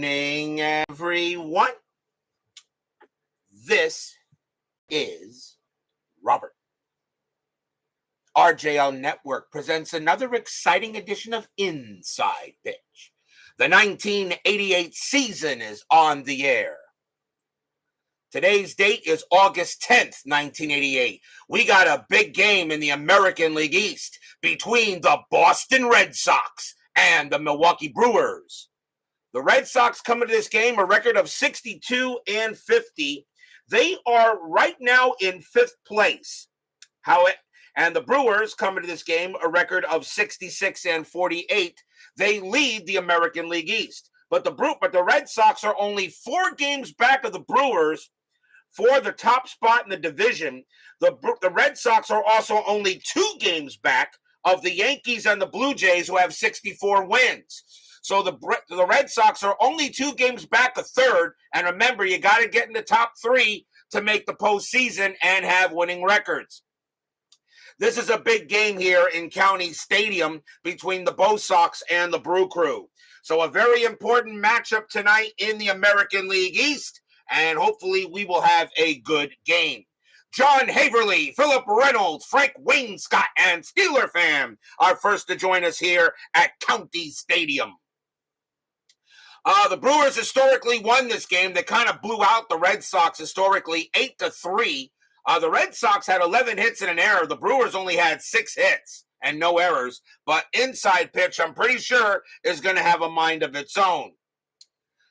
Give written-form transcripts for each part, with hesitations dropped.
evening, everyone. This is Robert. RJL Network presents another exciting edition of Inside Pitch. The 1988 season is on the air. Today's date is August 10th, 1988. We got a big game in the American League East between the Boston Red Sox and the Milwaukee Brewers. The Red Sox come into this game a record of 62-50. They are right now in fifth place. And the Brewers come into this game a record of 66-48. They lead the American League East. But the Red Sox are only 4 games back of the Brewers for the top spot in the division. The Red Sox are also only 2 games back of the Yankees and the Blue Jays, who have 64 wins. So the Red Sox are only 2 games back of third. And remember, you got to get in the top 3 to make the postseason and have winning records. This is a big game here in County Stadium between the BOS Sox and the Brew Crew. So a very important matchup tonight in the American League East, and hopefully we will have a good game. John Haverly, Philip Reynolds, Frank Wainscott, and Steeler Fan are first to join us here at County Stadium. The Brewers historically won this game. They kind of blew out the Red Sox historically 8-3. The Red Sox had 11 hits and an error. The Brewers only had 6 hits and no errors. But Inside Pitch, I'm pretty sure, is going to have a mind of its own.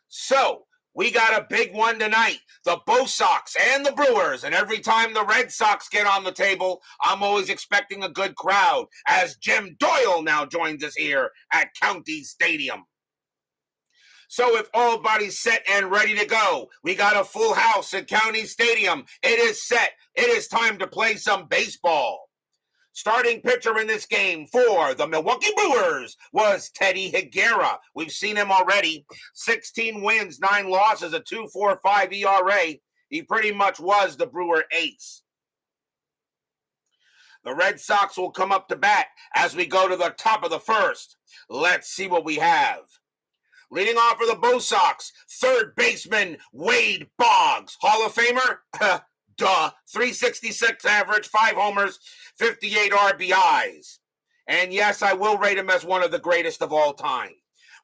So we got a big one tonight. The BOS Sox and the Brewers. And every time the Red Sox get on the table, I'm always expecting a good crowd, as Jim Doyle now joins us here at County Stadium. So if everybody's set and ready to go, we got a full house at County Stadium. It is set. It is time to play some baseball. Starting pitcher in this game for the Milwaukee Brewers was Teddy Higuera. We've seen him already. 16 wins, 9 losses, a 2.45 ERA. He pretty much was the Brewer ace. The Red Sox will come up to bat as we go to the top of the first. Let's see what we have. Leading off for the BOS Sox, third baseman Wade Boggs. Hall of Famer? Duh. 366 average, 5 homers, 58 RBIs. And yes, I will rate him as one of the greatest of all time.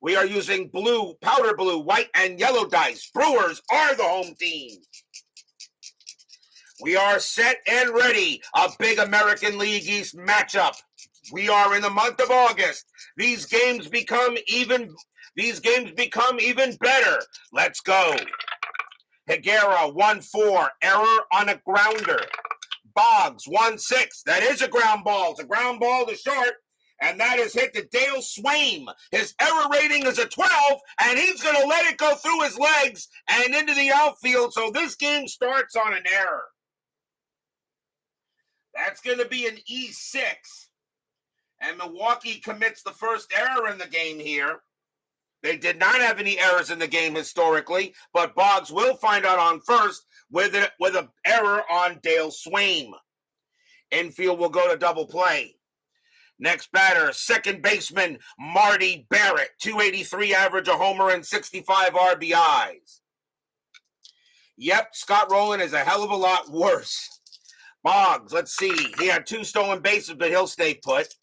We are using blue, powder blue, white, and yellow dice. Brewers are the home team. We are set and ready. A big American League East matchup. We are in the month of August. These games become even better. Let's go. Higuera, 1-4, error on a grounder. Boggs, 1-6. That is a ground ball. It's a ground ball to short, and that is hit to Dale Swaim. His error rating is a 12, and he's going to let it go through his legs and into the outfield, so this game starts on an error. That's going to be an E6, and Milwaukee commits the first error in the game here. They did not have any errors in the game historically, but Boggs will find out on first with an error on Dale Swaim. Infield will go to double play. Next batter, second baseman Marty Barrett, 283 average, a homer, and 65 RBIs. Yep, Scott Rowland is a hell of a lot worse. Boggs, let's see. He had 2 stolen bases, but he'll stay put.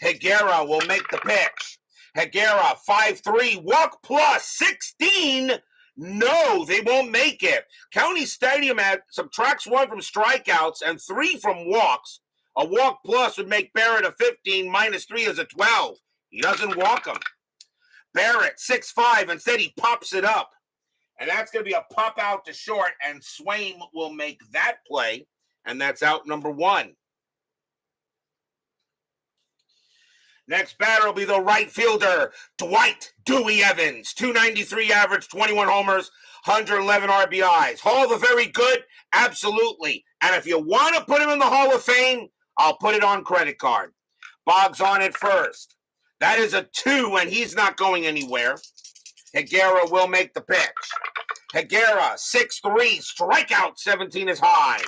Higuera will make the pitch. Higuera, 5-3, walk plus 16. No, they won't make it. County Stadium subtracts 1 from strikeouts and 3 from walks. A walk plus would make Barrett a 15, minus 3 is a 12. He doesn't walk them. Barrett, 6-5, instead he pops it up. And that's going to be a pop out to short, and Swaim will make that play, and that's out number 1. Next batter will be the right fielder, Dwight Dewey Evans, 293 average, 21 homers, 111 RBIs. Hall of the Very Good? Absolutely. And if you want to put him in the Hall of Fame, I'll put it on credit card. Boggs on it first. That is a 2, and he's not going anywhere. Higuera will make the pitch. Higuera, 6-3, strikeout 17 is high.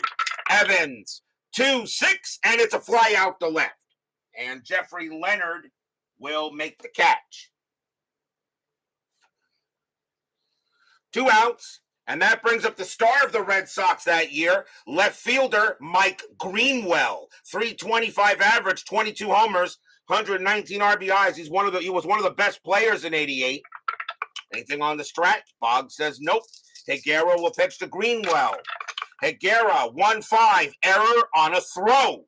Evans, 2-6, and it's a fly out to left. And Jeffrey Leonard will make the catch. 2 outs. And that brings up the star of the Red Sox that year, left fielder Mike Greenwell. 325 average, 22 homers, 119 RBIs. He was one of the best players in 88. Anything on the stretch? Boggs says nope. Higuera will pitch to Greenwell. Higuera, 1-5, error on a throw.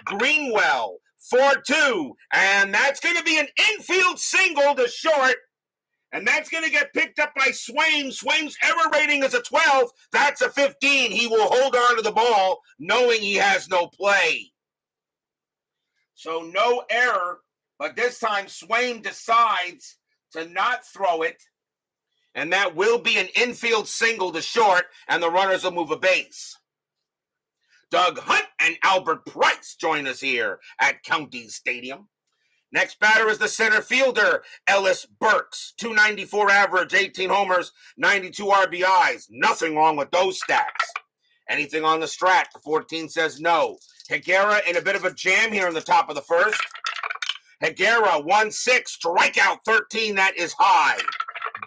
Greenwell, 4-2, and that's going to be an infield single to short. And that's going to get picked up by Swaim. Swaim's error rating is a 12. That's a 15. He will hold on to the ball knowing he has no play. So no error, but this time Swaim decides to not throw it. And that will be an infield single to short, and the runners will move a base. Doug Hunt and Albert Price join us here at County Stadium. Next batter is the center fielder, Ellis Burks. 294 average, 18 homers, 92 RBIs. Nothing wrong with those stats. Anything on the strat? The 14 says no. Higuera in a bit of a jam here in the top of the first. Higuera, 1-6, strikeout 13, that is high.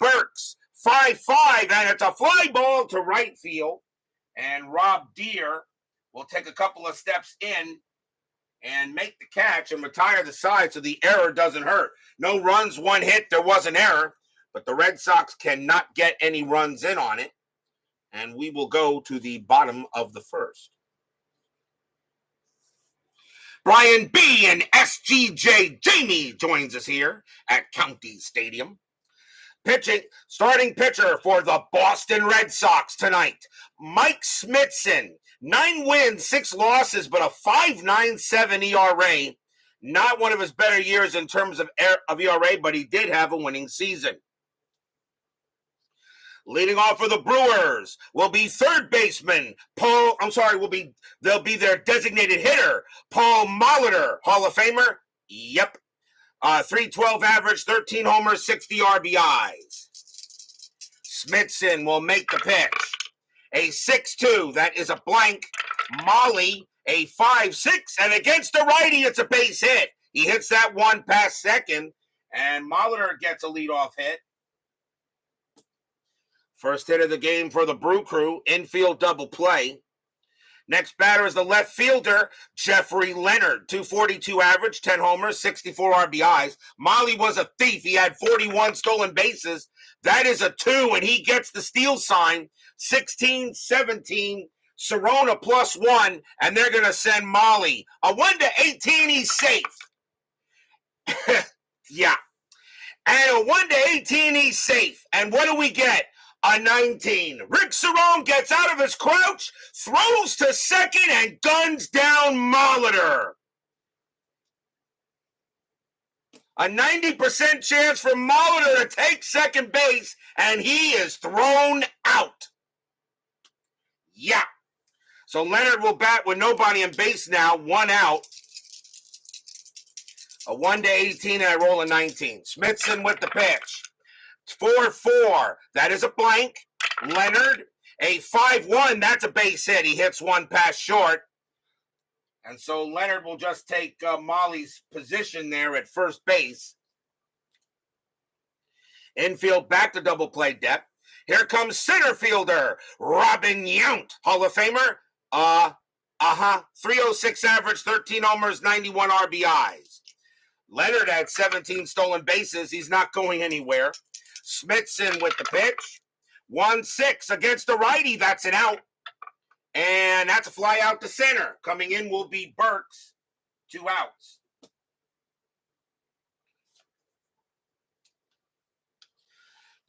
Burks, 5-5, and it's a fly ball to right field. And Rob Deere will take a couple of steps in and make the catch and retire the side so the error doesn't hurt. No runs, 1 hit, there was an error, but the Red Sox cannot get any runs in on it. And we will go to the bottom of the first. Brian B. and SGJ Jamie joins us here at County Stadium. Starting pitcher for the Boston Red Sox tonight, Mike Smithson. 9 wins, 6 losses, but a 5.97 ERA. Not one of his better years in terms of ERA, but he did have a winning season. Leading off for the Brewers will be third baseman they'll be their designated hitter, Paul Molitor, Hall of Famer. Yep. 312 average, 13 homers, 60 RBIs. Smithson will make the pitch. A 6-2, that is a blank. Molly, a 5-6, and against the righty, it's a base hit. He hits that one past second, and Molitor gets a leadoff hit. First hit of the game for the Brew Crew, infield double play. Next batter is the left fielder, Jeffrey Leonard. 242 average, 10 homers, 64 RBIs. Molly was a thief. He had 41 stolen bases. That is a 2, and he gets the steal sign. 16-17, Serona +1, and they're going to send Molly. A 1-18, he's safe. Yeah. And a 1-18, he's safe. And what do we get? A 19. Rick Cerrone gets out of his crouch, throws to second, and guns down Molitor. A 90% chance for Molitor to take second base, and he is thrown out. Yeah. So Leonard will bat with nobody on base now, 1 out. A 1-18, and I roll a 19. Smithson with the pitch. 4-4, that is a blank. Leonard, a 5-1, that's a base hit. He hits one past short. And so Leonard will just take Molly's position there at first base. Infield back to double play depth. Here comes center fielder, Robin Yount, Hall of Famer. 306 average, 13 homers, 91 RBIs. Leonard had 17 stolen bases. He's not going anywhere. Smithson with the pitch. 1-6 against the righty. That's an out. And that's a fly out to center. Coming in will be Burks. 2 outs.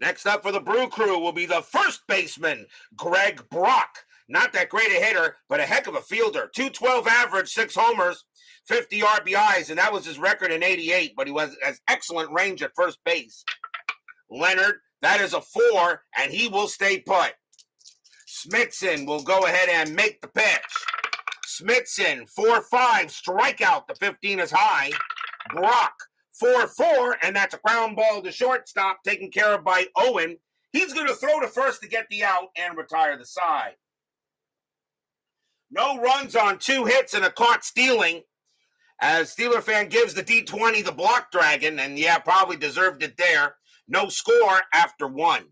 Next up for the Brew Crew will be the first baseman, Greg Brock. Not that great a hitter, but a heck of a fielder. 212 average, 6 homers, 50 RBIs, and that was his record in 88, but he has excellent range at first base. Leonard, that is a 4, and he will stay put. Smithson will go ahead and make the pitch. Smithson, 4-5, strikeout. The 15 is high. Brock, 4-4, and that's a ground ball to shortstop, taken care of by Owen. He's going to throw to first to get the out and retire the side. No runs on 2 hits and a caught stealing, as Steeler fan gives the D20 the block dragon, and yeah, probably deserved it there. No score after 1.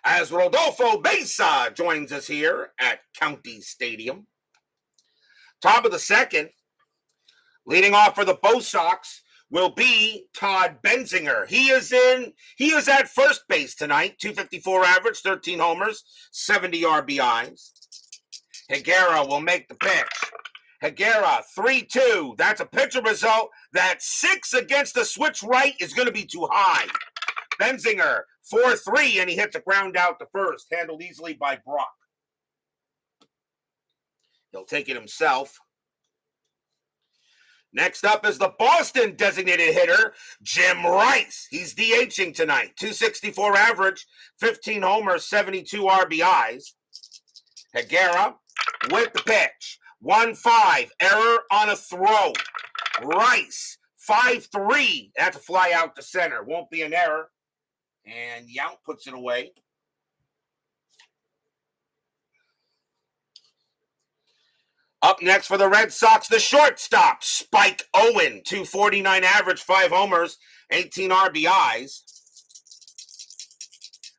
as Rodolfo Mesa joins us here at County Stadium. Top of the second, leading off for the Bo Sox will be Todd Benzinger. He is at first base tonight. 254 average, 13 homers, 70 RBIs. Higuera will make the pitch. Higuera, 3-2. That's a pitcher result. That 6 against the switch right is going to be too high. Benzinger, 4-3, and he hits a ground out to first, handled easily by Brock. He'll take it himself. Next up is the Boston designated hitter, Jim Rice. He's DHing tonight. 264 average, 15 homers, 72 RBIs. Higuera with the pitch. 1-5, error on a throw. Rice, 5-3. That's a fly out to center. Won't be an error. And Yount puts it away. Up next for the Red Sox, the shortstop, Spike Owen. 249 average, 5 homers, 18 RBIs.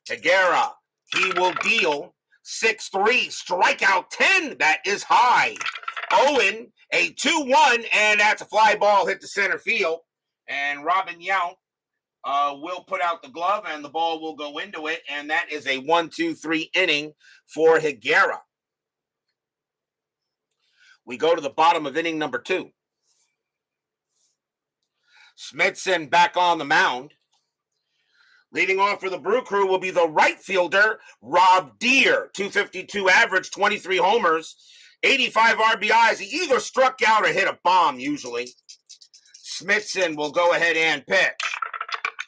Higuera, he will deal 6-3, strikeout 10. That is high. Owen, a 2-1, and that's a fly ball hit to center field. And Robin Yount will put out the glove, and the ball will go into it. And that is a 1-2-3 inning for Higuera. We go to the bottom of inning number 2. Smithson back on the mound. Leading off for the Brew Crew will be the right fielder, Rob Deere. 252 average, 23 homers, 85 RBIs. He either struck out or hit a bomb usually. Smithson will go ahead and pitch.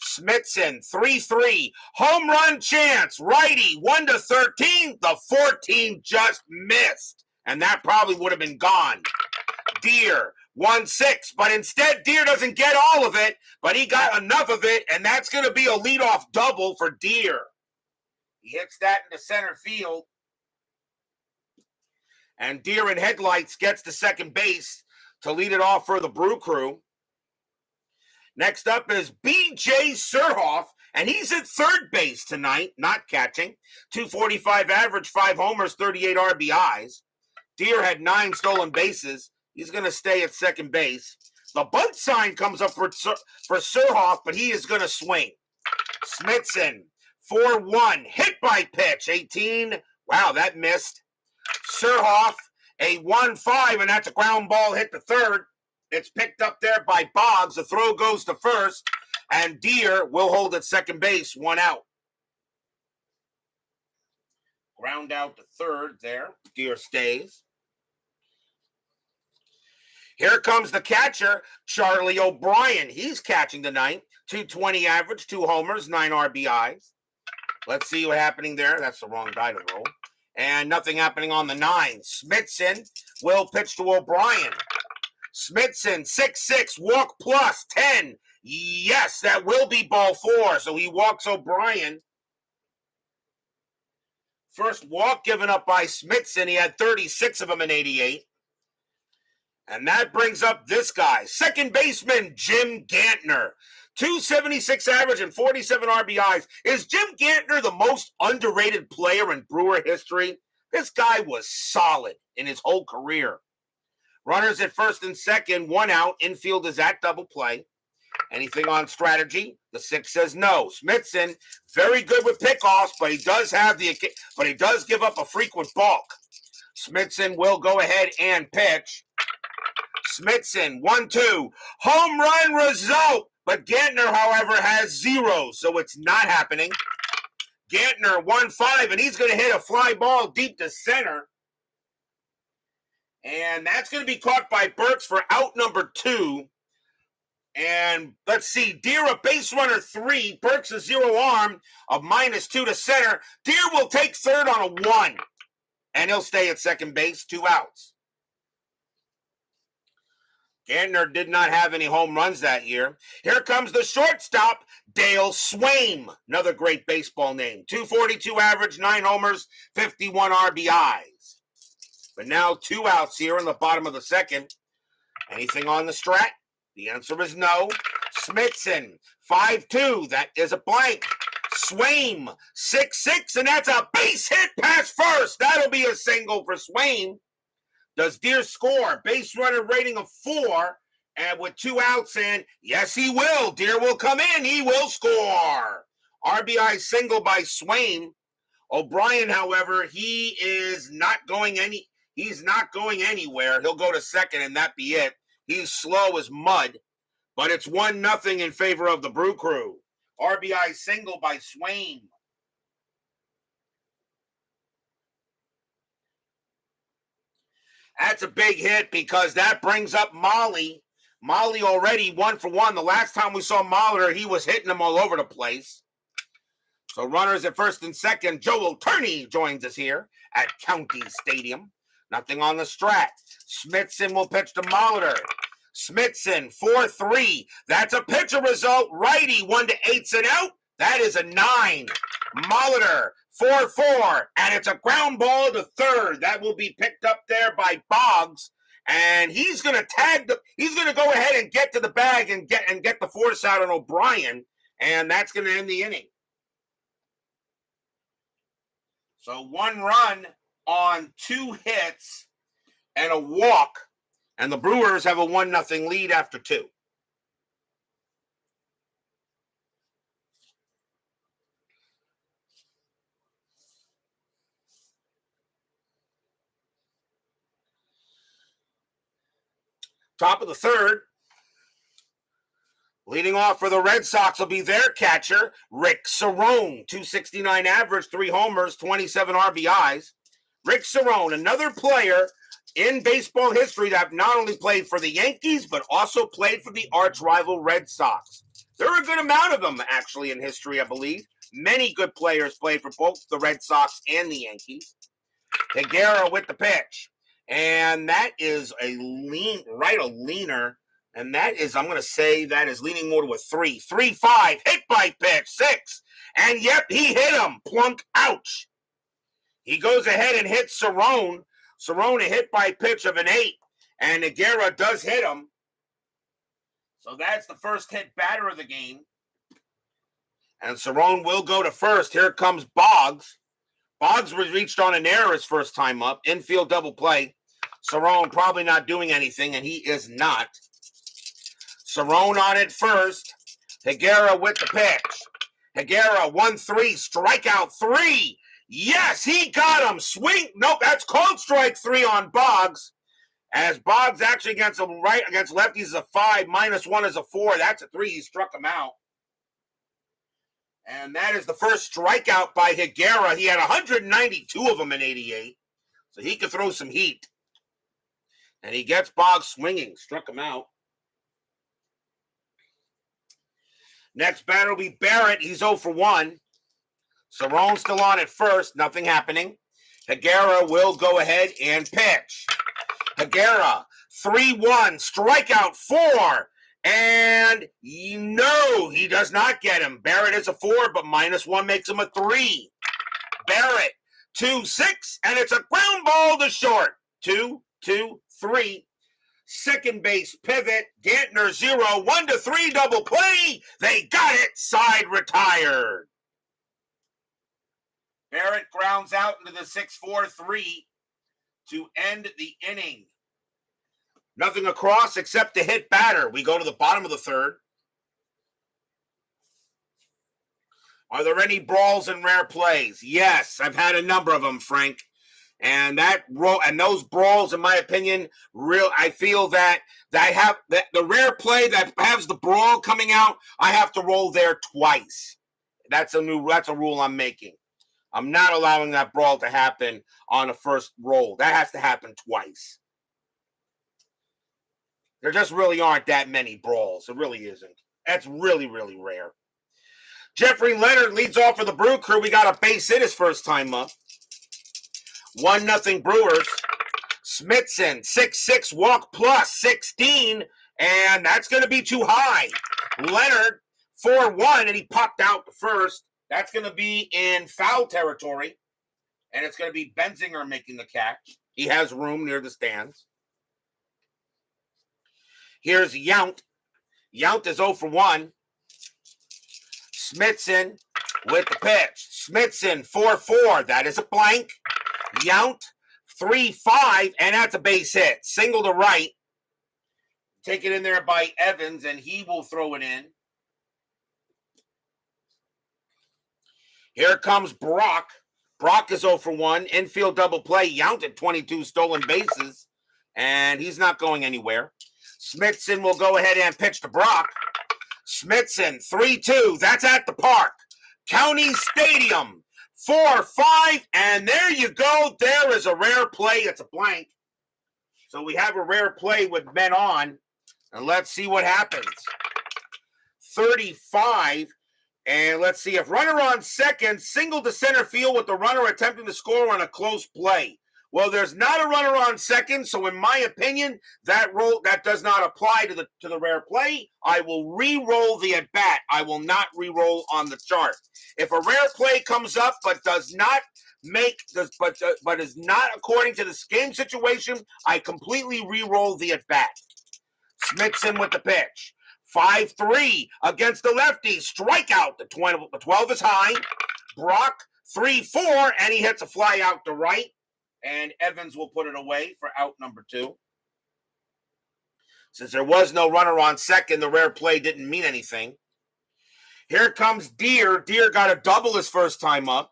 Smithson, 3-3. Home run chance. Righty, 1-13. The 14 just missed. And that probably would have been gone. Deere, 1-6. But instead, Deere doesn't get all of it, but he got enough of it, and that's going to be a leadoff double for Deere. He hits that into center field. And Deere in headlights gets to second base to lead it off for the Brew Crew. Next up is B.J. Surhoff, and he's at third base tonight, not catching. 245 average, 5 homers, 38 RBIs. Deere had 9 stolen bases. He's going to stay at second base. The bunt sign comes up for Surhoff, but he is going to swing. Smithson, 4-1, hit by pitch, 18. Wow, that missed. Surhoff, a 1-5, and that's a ground ball hit to third. It's picked up there by Boggs. The throw goes to first, and Deere will hold at second base, 1 out. Ground out to third there. Deere stays. Here comes the catcher, Charlie O'Brien. He's catching tonight. 220 average, 2 homers, 9 RBIs. Let's see what's happening there. That's the wrong die to roll. And nothing happening on the 9. Smithson will pitch to O'Brien. Smithson, 6-6, walk plus 10. Yes, that will be ball 4. So he walks O'Brien. First walk given up by Smithson. He had 36 of them in 88. And that brings up this guy, second baseman Jim Gantner. 276 average and 47 RBIs. Is Jim Gantner the most underrated player in Brewer history? This guy was solid in his whole career. Runners at first and second, 1 out. Infield is at double play. Anything on strategy? The 6 says no. Smithson, very good with pickoffs, but he does give up a frequent balk. Smithson will go ahead and pitch. Smithson, 1-2. Home run result. But Gantner, however, has 0, so it's not happening. Gantner, 1-5, and he's going to hit a fly ball deep to center. And that's going to be caught by Burks for out number 2. And let's see, Deere a base runner 3. Burks a 0 arm of -2 to center. Deere will take third on a 1. And he'll stay at second base, 2 outs. Gantner did not have any home runs that year. Here comes the shortstop, Dale Swaim. Another great baseball name. 242 average, 9 homers, 51 RBIs. But now 2 outs here in the bottom of the second. Anything on the strat? The answer is no. Smithson, 5-2. That is a blank. Swaim, 6-6, and that's a base hit past first. That'll be a single for Swaim. Does Deere score? Base runner rating of 4, and with 2 outs in, yes, he will. Deere will come in. He will score. RBI single by Swaim. O'Brien, however, he's not going anywhere. He'll go to second, and that be it. He's slow as mud, but it's 1-0 in favor of the Brew Crew. RBI single by Swaim. That's a big hit because that brings up Molly. Molly already 1 for 1. The last time we saw Molitor, he was hitting them all over the place. So runners at first and second. Joel Turney joins us here at County Stadium. Nothing on the strat. Smithson will pitch to Molitor. Smithson, 4-3. That's a pitcher result. Righty, 1-8's an out. That is a 9. Molitor, 4-4. And it's a ground ball to third. That will be picked up there by Boggs. And he's going to he's going to go ahead and get to the bag and get the force out on O'Brien. And that's going to end the inning. So 1 run on 2 hits and a walk. And the Brewers have a 1-0 lead after 2. Top of the third. Leading off for the Red Sox will be their catcher, Rick Cerrone. 269 average, 3 homers, 27 RBIs. Rick Cerrone, another player in baseball history that not only played for the Yankees, but also played for the arch rival Red Sox. There are a good amount of them, actually, in history, I believe. Many good players played for both the Red Sox and the Yankees. Higuera with the pitch. And that is a leaner. And that is, I'm going to say, that is leaning more to a 3. 3-5, hit by pitch, 6. And yep, he hit him. Plunk, ouch. He goes ahead and hits Cerrone. Cerrone, a hit by pitch of an 8. And Higuera does hit him. So that's the first hit batter of the game. And Cerrone will go to first. Here comes Boggs. Boggs was reached on an error his first time up. Infield double play. Cerrone probably not doing anything, and he is not. Cerrone on it first. Higuera with the pitch. Higuera, 1-3, strikeout 3. Yes, he got him. Swing. Nope, that's called strike 3 on Boggs. As Boggs actually against lefties is a 5, -1 is a 4. That's a 3. He struck him out. And that is the first strikeout by Higuera. He had 192 of them in 88. So he could throw some heat. And he gets Boggs swinging. Struck him out. Next batter will be Barrett. He's 0 for 1. Cerrone still on at first. Nothing happening. Higuera will go ahead and pitch. Higuera, 3-1. Strikeout 4. And no, he does not get him. Barrett is a 4, but -1 makes him a 3. Barrett, 2-6. And it's a ground ball to short. 2-2-3. Second base pivot. Gantner 0. 1-3 double play. They got it. Side retired. Barrett grounds out into the 6-4-3 to end the inning. Nothing across except the hit batter. We go to the bottom of the third. Are there any brawls and rare plays? Yes, I've had a number of them, Frank. And those brawls, in my opinion, I feel that the rare play that has the brawl coming out, I have to roll there twice. That's a rule I'm making. I'm not allowing that brawl to happen on a first roll. That has to happen twice. There just really aren't that many brawls. It really isn't. That's really, really rare. Jeffrey Leonard leads off for the Brew Crew. We got a base hit his first time up. 1-0 Brewers. Smithson, 6-6 walk plus 16. And that's going to be too high. Leonard, 4-1, and he popped out the first. That's going to be in foul territory. And it's going to be Benzinger making the catch. He has room near the stands. Here's Yount. Yount is 0 for 1. Smithson, with the pitch. Smithson, 4-4. That is a blank. Yount, 3-5, and that's a base hit. Single to right. Taken in there by Evans, and he will throw it in. Here comes Brock. Brock is 0 for 1. Infield double play. Yount at 22 stolen bases, and he's not going anywhere. Smithson will go ahead and pitch to Brock. Smithson, 3-2. That's at the park. County Stadium, 4-5, and there you go. There is a rare play. It's a blank. So we have a rare play with men on, and let's see what happens. 35, and let's see if runner on second, single to center field with the runner attempting to score on a close play. Well, there's not a runner on second, so in my opinion, that does not apply to the rare play. I will re-roll the at bat. I will not re-roll on the chart. If a rare play comes up but does not but is not according to the game situation, I completely re-roll the at bat. Smithson with the pitch. 5-3 against the lefty. Strikeout. The 12 is high. Brock 3-4, and he hits a fly out to right. And Evans will put it away for out number 2. Since there was no runner on second, the rare play didn't mean anything. Here comes Deer. Deer got a double his first time up.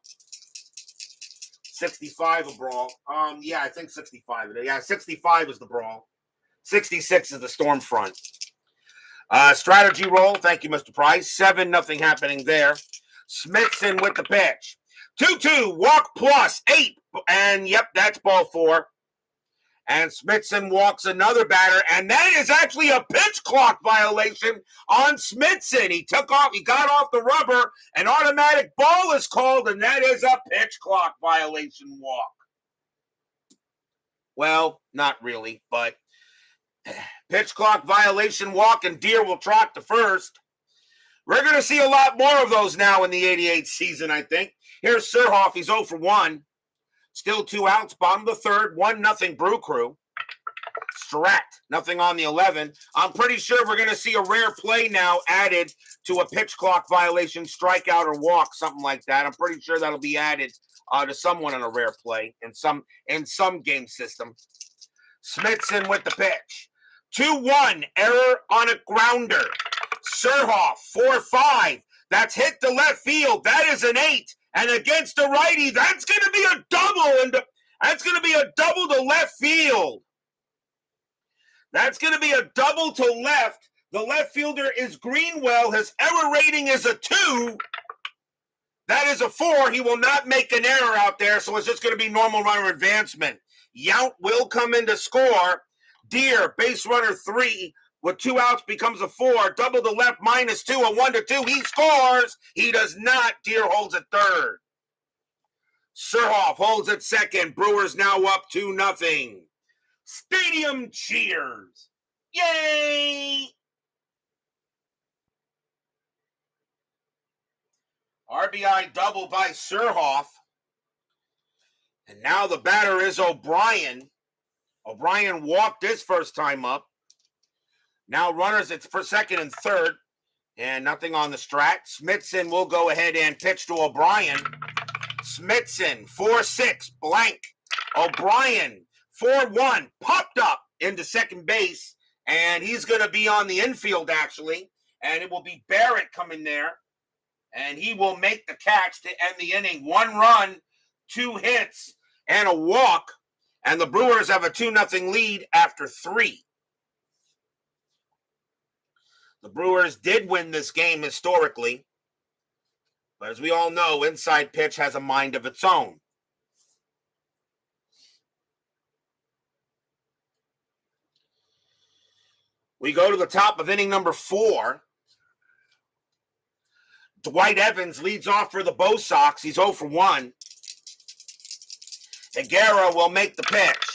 65 a brawl. Yeah, I think 65. Yeah, 65 is the brawl. 66 is the storm front. Strategy roll. Thank you, Mr. Price. 7-0 happening there. Smithson with the pitch. 2-2, walk plus 8. And, yep, that's ball 4. And Smithson walks another batter, and that is actually a pitch clock violation on Smithson. He got off the rubber, an automatic ball is called, and that is a pitch clock violation walk. Well, not really, but pitch clock violation walk, and Deer will trot to first. We're going to see a lot more of those now in the 88 season, I think. Here's Surhoff. He's 0 for 1. Still 2 outs. Bottom of the third. 1-0 Brew Crew. Strat. Nothing on the 11. I'm pretty sure we're going to see a rare play now added to a pitch clock violation, strikeout, or walk, something like that. I'm pretty sure that'll be added to someone on a rare play in some game system. Smithson with the pitch. 2-1. Error on a grounder. Surhoff, 4-5. That's hit to left field. That is an 8. And against the righty, that's going to be a double. And that's going to be a double to left field. That's going to be a double to left. The left fielder is Greenwell. His error rating is a 2. That is a 4. He will not make an error out there, so it's just going to be normal runner advancement. Yount will come in to score. Deer, base runner 3. With 2 outs becomes a 4. Double to left, -2, a 1-2. He scores. He does not. Deer holds at third. Surhoff holds at second. Brewers now up 2-0. Stadium cheers. Yay! RBI double by Surhoff. And now the batter is O'Brien. O'Brien walked his first time up. Now runners it's for second and third, and nothing on the strat. Smithson will go ahead and pitch to O'Brien. Smithson, 4-6, blank. O'Brien, 4-1, popped up into second base, and he's going to be on the infield, actually, and it will be Barrett coming there, and he will make the catch to end the inning. 1 run, 2 hits, and a walk, and the Brewers have a 2-0 lead after 3. The Brewers did win this game historically, but as we all know, inside pitch has a mind of its own. We go to the top of inning number 4. Dwight Evans leads off for the Bo Sox. He's 0 for 1. Higuera will make the pitch.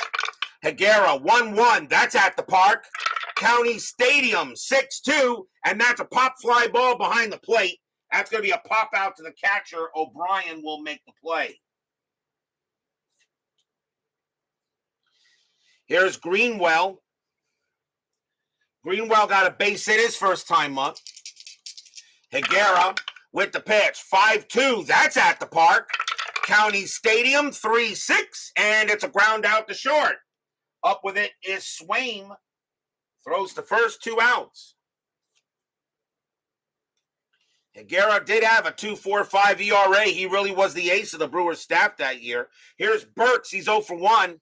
Higuera, 1-1. That's at the park. County Stadium, 6-2, and that's a pop fly ball behind the plate. That's going to be a pop out to the catcher. O'Brien will make the play. Here's Greenwell. Greenwell got a base hit his first time up. Higuera with the pitch. 5-2. That's at the park. County Stadium, 3-6. And it's a ground out to short. Up with it is Swaim. Throws the first 2 outs. Higuera did have a 2.45 ERA. He really was the ace of the Brewers staff that year. Here's Burks. He's 0 for 1.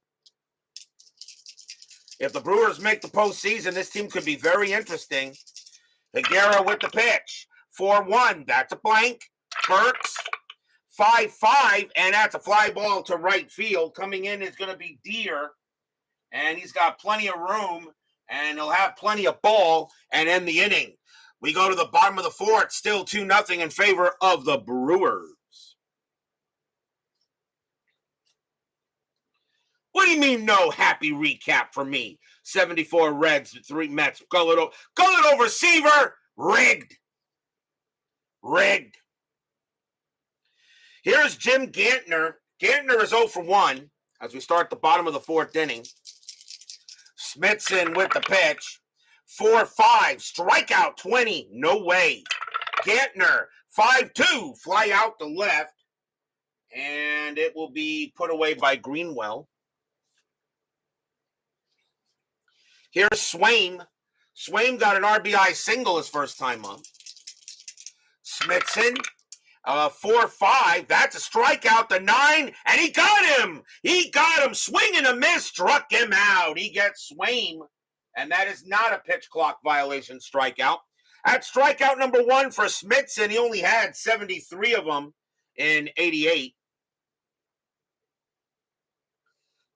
If the Brewers make the postseason, this team could be very interesting. Higuera with the pitch. 4-1. That's a blank. Burks. 5-5. And that's a fly ball to right field. Coming in is going to be Deer. And he's got plenty of room. And he'll have plenty of ball and end the inning. We go to the bottom of the 4th, still 2-0 in favor of the Brewers. What do you mean no happy recap for me? 74 Reds, 3 Mets. Gullet over Seaver. Rigged. Here's Jim Gantner. Gantner is 0 for 1 as we start the bottom of the 4th inning. Smithson with the pitch. 4-5, strikeout 20, no way. Gantner, 5-2, fly out to left, and it will be put away by Greenwell. Here's Swaim. Swaim got an RBI single his first time up. Smithson, 4-5, that's a strikeout to 9, and he got him! Swing and a miss, struck him out. He gets Swaim. And that is not a pitch clock violation strikeout. At strikeout number 1 for Smithson, he only had 73 of them in 88.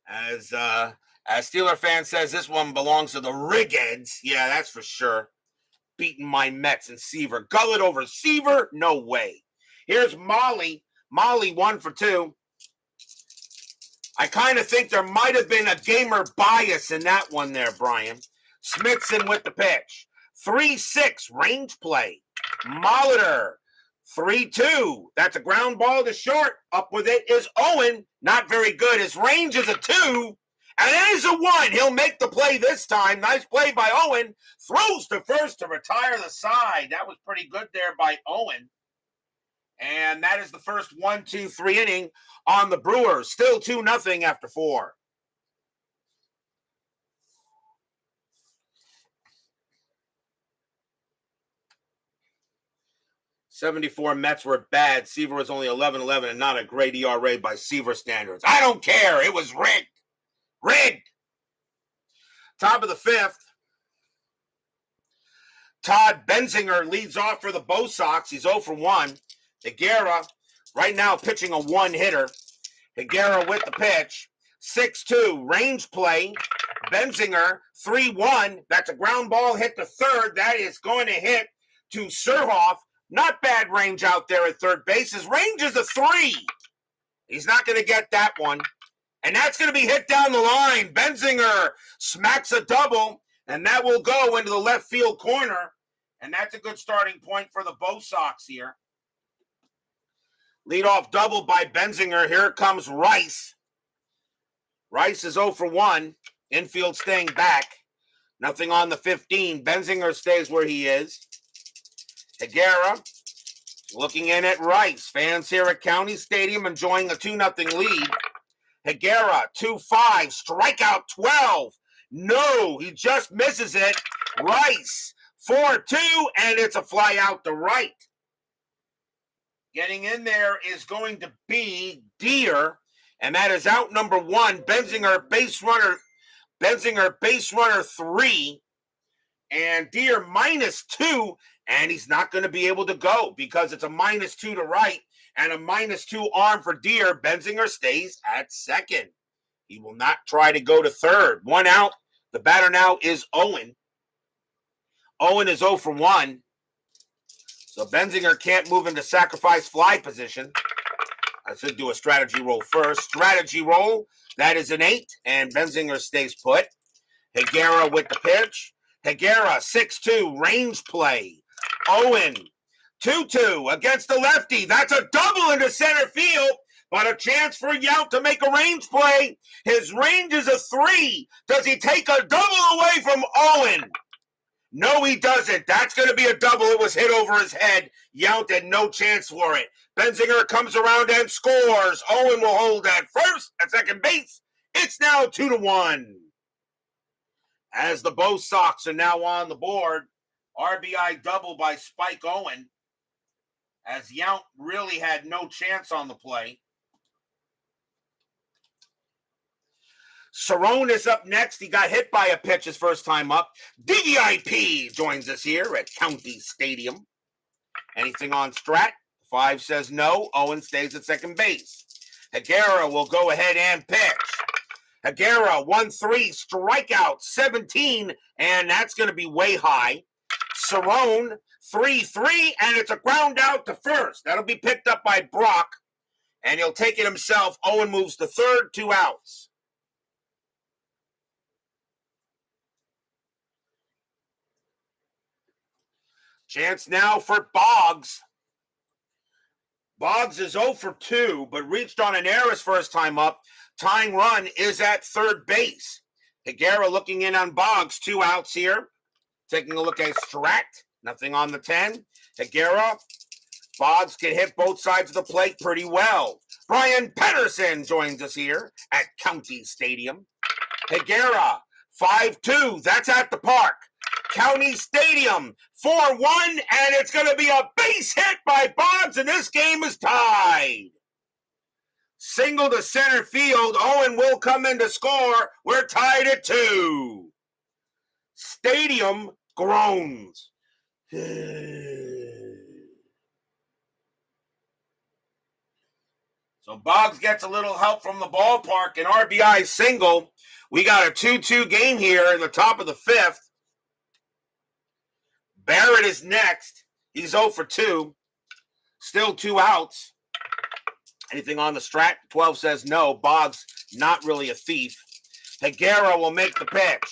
As Steeler fan says, this one belongs to the Righeads. Yeah, that's for sure. Beating my Mets and Seaver. Gullet over Seaver? No way. Here's Molly. Molly 1 for 2. I kind of think there might have been a gamer bias in that one there, Brian. Smithson with the pitch. 3-6, range play. Molitor, 3-2. That's a ground ball to short. Up with it is Owen. Not very good. His range is a 2. And it is a 1. He'll make the play this time. Nice play by Owen. Throws to first to retire the side. That was pretty good there by Owen. And that is the first 1-2-3 inning on the Brewers. Still 2-0 after 4. '74 Mets were bad. Seaver was only 11-11 and not a great ERA by Seaver standards. I don't care. It was rigged. Rigged. Top of the 5th. Todd Benzinger leads off for the Bo Sox. He's 0 for 1. Higuera, right now pitching a 1-hitter. Higuera with the pitch. 6-2, range play. Benzinger, 3-1. That's a ground ball hit to third. That is going to hit to Serhoff. Not bad range out there at third base. His range is a 3. He's not going to get that one. And that's going to be hit down the line. Benzinger smacks a double, and that will go into the left field corner. And that's a good starting point for the Bo Sox here. Leadoff double by Benzinger. Here comes Rice. Rice is 0 for 1. Infield staying back. Nothing on the 15. Benzinger stays where he is. Higuera looking in at Rice. Fans here at County Stadium enjoying a 2-0 lead. Higuera, 2-5. Strikeout 12. No, he just misses it. Rice, 4-2, and it's a fly out to right. Getting in there is going to be Deer, and that is out number 1. Benzinger base runner 3, and Deer -2, and he's not going to be able to go because it's a -2 to right and a -2 arm for Deer. Benzinger stays at second. He will not try to go to third. 1 out. The batter now is Owen. Owen is 0 for 1. So Benzinger can't move into sacrifice fly position. I should do a strategy roll first. Strategy roll, that is an 8, and Benzinger stays put. Higuera with the pitch. Higuera, 6-2, range play. Owen, 2-2 against the lefty. That's a double into center field, but a chance for Yount to make a range play. His range is a 3. Does he take a double away from Owen? No, he doesn't. That's going to be a double. It was hit over his head. Yount had no chance for it. Benzinger comes around and scores. Owen will hold at first, at second base. It's now 2-1. As the Bo Sox are now on the board, RBI double by Spike Owen, as Yount really had no chance on the play. Cerrone is up next. He got hit by a pitch his first time up. DVIP joins us here at County Stadium. Anything on Strat? 5 says no. Owen stays at second base. Higuera will go ahead and pitch. Higuera, 1-3, strikeout, 17, and that's going to be way high. Cerrone, 3-3, and it's a ground out to first. That'll be picked up by Brock, and he'll take it himself. Owen moves to third, 2 outs. Chance now for Boggs. Boggs is 0 for 2, but reached on an error his first time up. Tying run is at third base. Higuera looking in on Boggs, 2 outs here. Taking a look at Strat, nothing on the 10. Higuera, Boggs can hit both sides of the plate pretty well. Brian Pedersen joins us here at County Stadium. Higuera, 5-2, that's at the park. County Stadium, 4-1, and it's going to be a base hit by Boggs, and this game is tied. Single to center field. Owen will come in to score. We're tied at 2. Stadium groans. So Boggs gets a little help from the ballpark, an RBI single. We got a 2-2 game here in the top of the 5th. Barrett is next. He's 0 for 2. Still 2 outs. Anything on the Strat? 12 says no. Boggs, not really a thief. Higuera will make the pitch.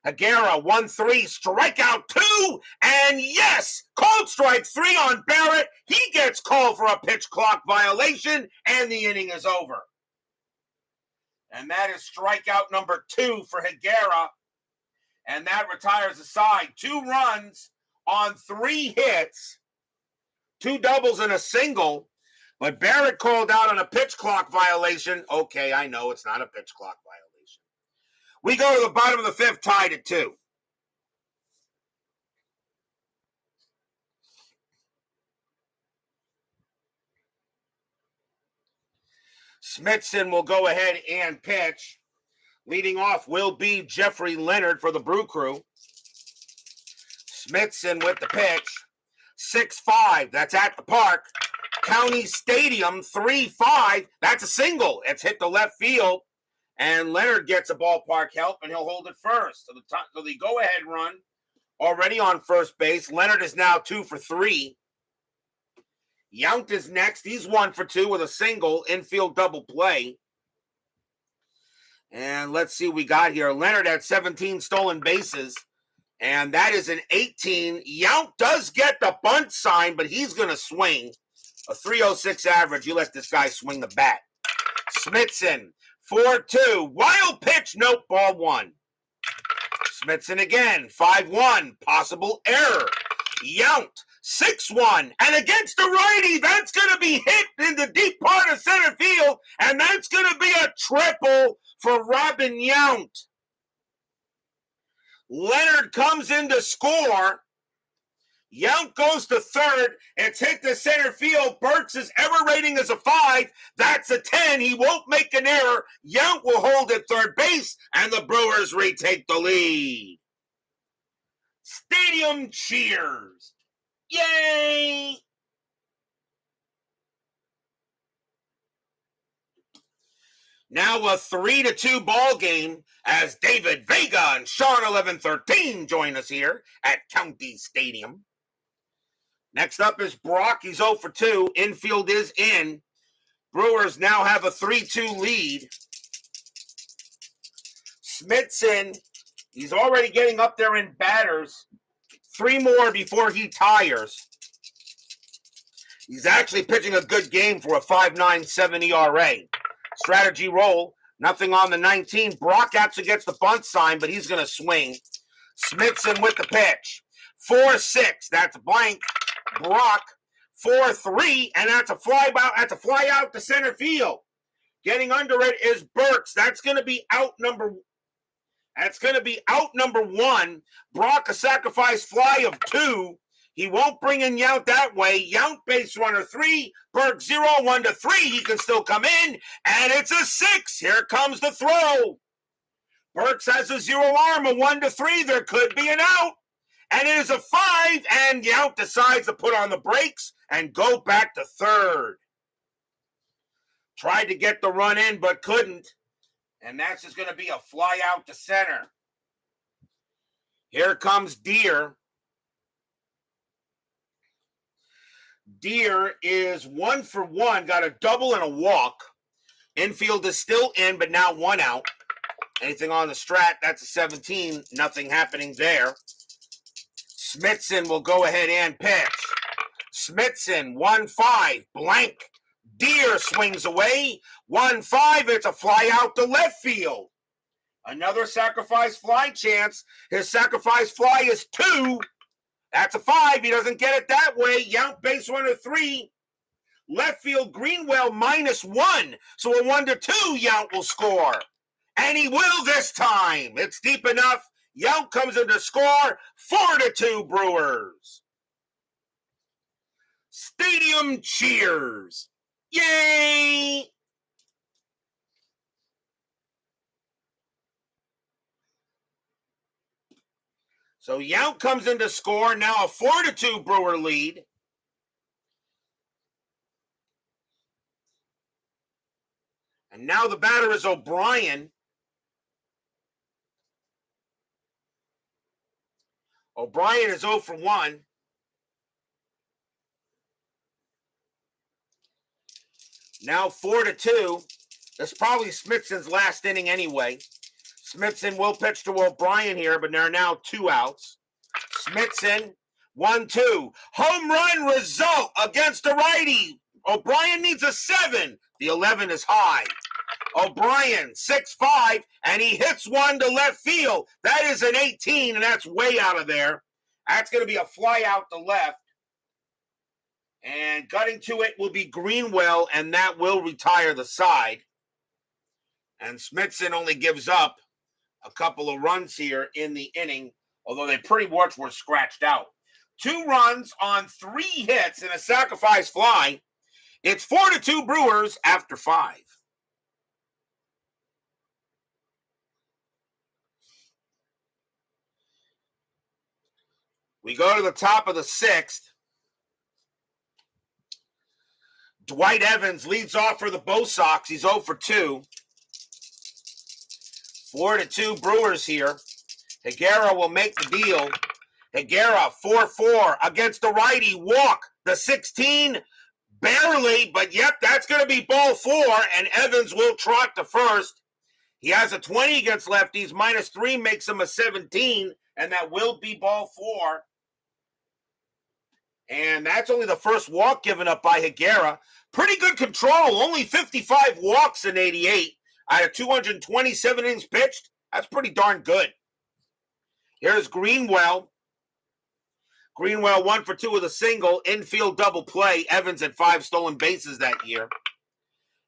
Higuera, 1-3, strikeout 2, and yes, called strike 3 on Barrett. He gets called for a pitch clock violation, and the inning is over. And that is strikeout number 2 for Higuera, and that retires the side. 2 runs on 3 hits, 2 doubles and a single, but Barrett called out on a pitch clock violation. Okay, I know it's not a pitch clock violation. We go to the bottom of the 5th, tied at 2. Smithson will go ahead and pitch. Leading off will be Jeffrey Leonard for the Brew Crew. Smithson with the pitch. 6-5, that's at the park. County Stadium, 3-5. That's a single. It's hit the left field. And Leonard gets a ballpark help, and he'll hold it first. So the go-ahead run already on first base. Leonard is now 2 for 3. Yount is next. He's 1 for 2 with a single, infield double play. And let's see what we got here. Leonard had 17 stolen bases, and that is an 18. Yount does get the bunt sign, but he's going to swing. A 306 average. You let this guy swing the bat. Smithson, 4-2. Wild pitch, nope, ball 1. Smithson again, 5-1. Possible error. Yount, 6-1. And against the righty, that's going to be hit in the deep part of center field, and that's going to be a triple for Robin Yount. Leonard comes in to score. Yount goes to third. It's hit to center field. Burks' error rating is a 5. That's a 10. He won't make an error. Yount will hold at third base, and the Brewers retake the lead. Stadium cheers. Yay! Now a 3-2 ball game as David Vega and Sean 1113 join us here at County Stadium. Next up is Brock. He's 0 for 2. Infield is in. Brewers now have a 3-2 lead. Smithson, he's already getting up there in batters. 3 more before he tires. He's actually pitching a good game for a 5.97 ERA. Strategy roll. Nothing on the 19. Brock actually gets the bunt sign, but he's going to swing. Smithson with the pitch. 4-6. That's blank. Brock. 4-3. And that's a fly out to center field. Getting under it is Burks. That's going to be out number 1. Brock a sacrifice fly of 2. He won't bring in Yount that way. Yount base runner 3. Burks 0, 1-3. He can still come in. And it's a 6. Here comes the throw. Burks has a 0 arm, a 1-3. There could be an out. And it is a 5. And Yount decides to put on the brakes and go back to third. Tried to get the run in, but couldn't. And that's just going to be a fly out to center. Here comes Deer. Deer is 1 for 1, got a double and a walk. Infield is still in, but now 1 out. Anything on the strat, that's a 17. Nothing happening there. Smithson will go ahead and pitch. Smithson, 1-5, blank. Deer swings away. 1-5, it's a fly out to left field. Another sacrifice fly chance. His sacrifice fly is 2. That's a 5. He doesn't get it that way. Yount base runner 3. Left field Greenwell -1. So a 1-2 Yount will score. And he will this time. It's deep enough. Yount comes in to score. 4-2 Brewers. Stadium cheers. Yay! So Yount comes in to score. Now a 4-2 Brewer lead. And now the batter is O'Brien. O'Brien is 0 for 1. Now 4-2. That's probably Smithson's last inning anyway. Smithson will pitch to O'Brien here, but there are now 2 outs. Smithson, 1-2. Home run result against the righty. O'Brien needs a 7. The 11 is high. O'Brien, 6-5, and he hits one to left field. That is an 18, and that's way out of there. That's going to be a fly out to left. And gutting to it will be Greenwell, and that will retire the side. And Smithson only gives up a couple of runs here in the inning, although they pretty much were scratched out. 2 runs on 3 hits and a sacrifice fly. It's 4-2 Brewers after 5. We go to the top of the 6th. Dwight Evans leads off for the Bo Sox. He's 0 for 2. 4-2 Brewers here. Higuera will make the deal. Higuera, 4-4 against the righty. Walk, the 16, barely, but yep, that's going to be ball 4, and Evans will trot to first. He has a 20 against lefties. -3 makes him a 17, and that will be ball 4. And that's only the first walk given up by Higuera. Pretty good control. Only 55 walks in 88 out of 227 innings pitched. That's pretty darn good. Here's Greenwell. Greenwell 1 for 2 with a single. Infield double play. Evans had 5 stolen bases that year.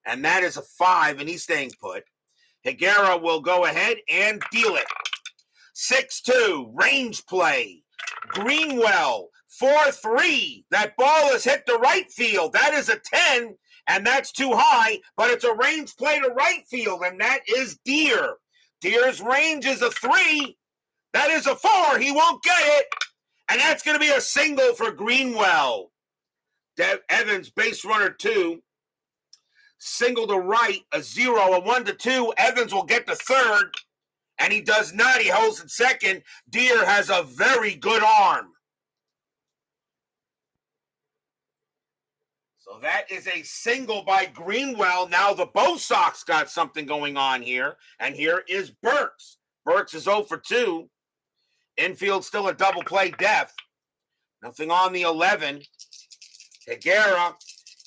And that is a 5, and he's staying put. Higuera will go ahead and deal it. 6-2. Range play. Greenwell. 4-3. That ball is hit to right field. That is a 10, and that's too high, but it's a range play to right field, and that is Deer. Deer's range is a 3. That is a 4. He won't get it, and that's going to be a single for Greenwell. Evans, base runner 2. Single to right, a 0, a 1-2. Evans will get to third, and he does not. He holds at second. Deer has a very good arm. So that is a single by Greenwell. Now the Bo Sox got something going on here. And here is Burks. Burks is 0 for 2. Infield still a double play depth. Nothing on the 11. Higuera,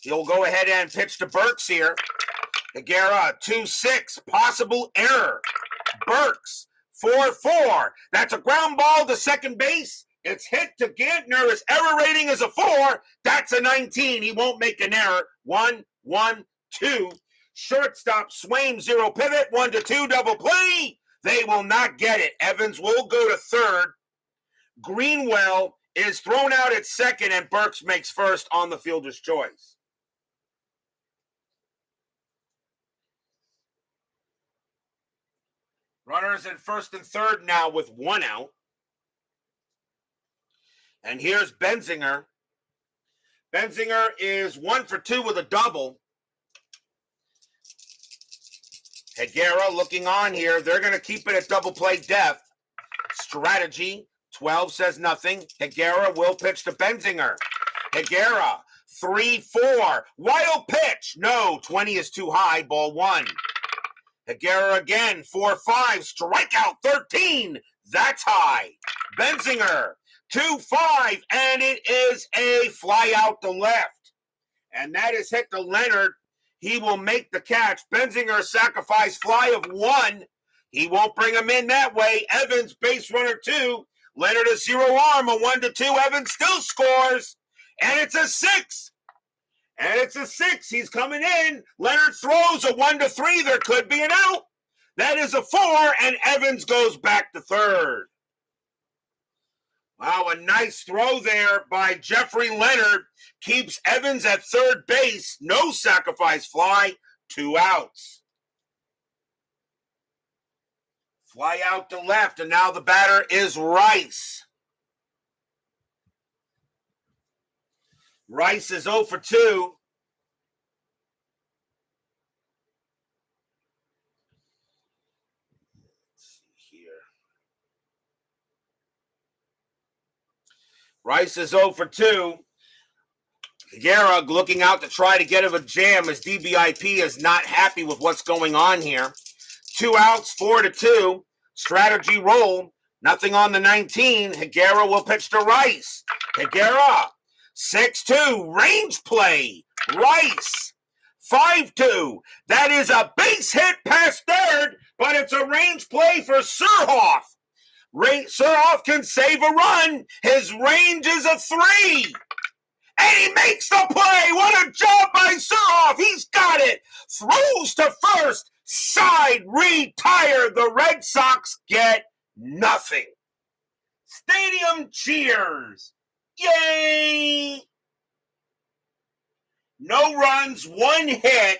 he'll go ahead and pitch to Burks here. Higuera, 2-6. Possible error. Burks, 4-4. That's a ground ball to second base. It's hit to Gantner. His error rating is a 4. That's a 19. He won't make an error. 1-1-2. Shortstop Swaim, 0 pivot. 1-2 double play. They will not get it. Evans will go to third. Greenwell is thrown out at second, and Burks makes first on the fielder's choice. Runners in first and third now with 1 out. And here's Benzinger. Benzinger is 1 for 2 with a double. Higuera looking on here. They're going to keep it at double play depth. Strategy, 12 says nothing. Higuera will pitch to Benzinger. Higuera, 3-4. Wild pitch. No, 20 is too high. Ball 1. Higuera again, 4-5. Strikeout, 13. That's high. Benzinger, 2-5. And it is a fly out to left. And that is hit to Leonard. He will make the catch. Benzinger, sacrifice fly of 1. He won't bring him in that way. Evans, base runner 2. Leonard a 0 arm, a 1-2. Evans still scores. And it's a 6. And it's a 6. He's coming in. Leonard throws a 1-3. There could be an out. That is a 4. And Evans goes back to third. Wow, a nice throw there by Jeffrey Leonard. Keeps Evans at third base. No sacrifice fly. 2 outs. Fly out to left, and now the batter is Rice. Rice is 0 for 2. Let's see here. Rice is 0 for 2. Higuera looking out to try to get him a jam as DBIP is not happy with what's going on here. 2 outs, 4-2. Strategy roll. Nothing on the 19. Higuera will pitch to Rice. Higuera, 6-2. Range play. Rice, 5-2. That is a base hit past third, but it's a range play for Surhoff. Surhoff can save a run. His range is a 3. And he makes the play. What a job by Surhoff. He's got it. Throws to first. Side retire. The Red Sox get nothing. Stadium cheers. Yay. No runs, 1 hit.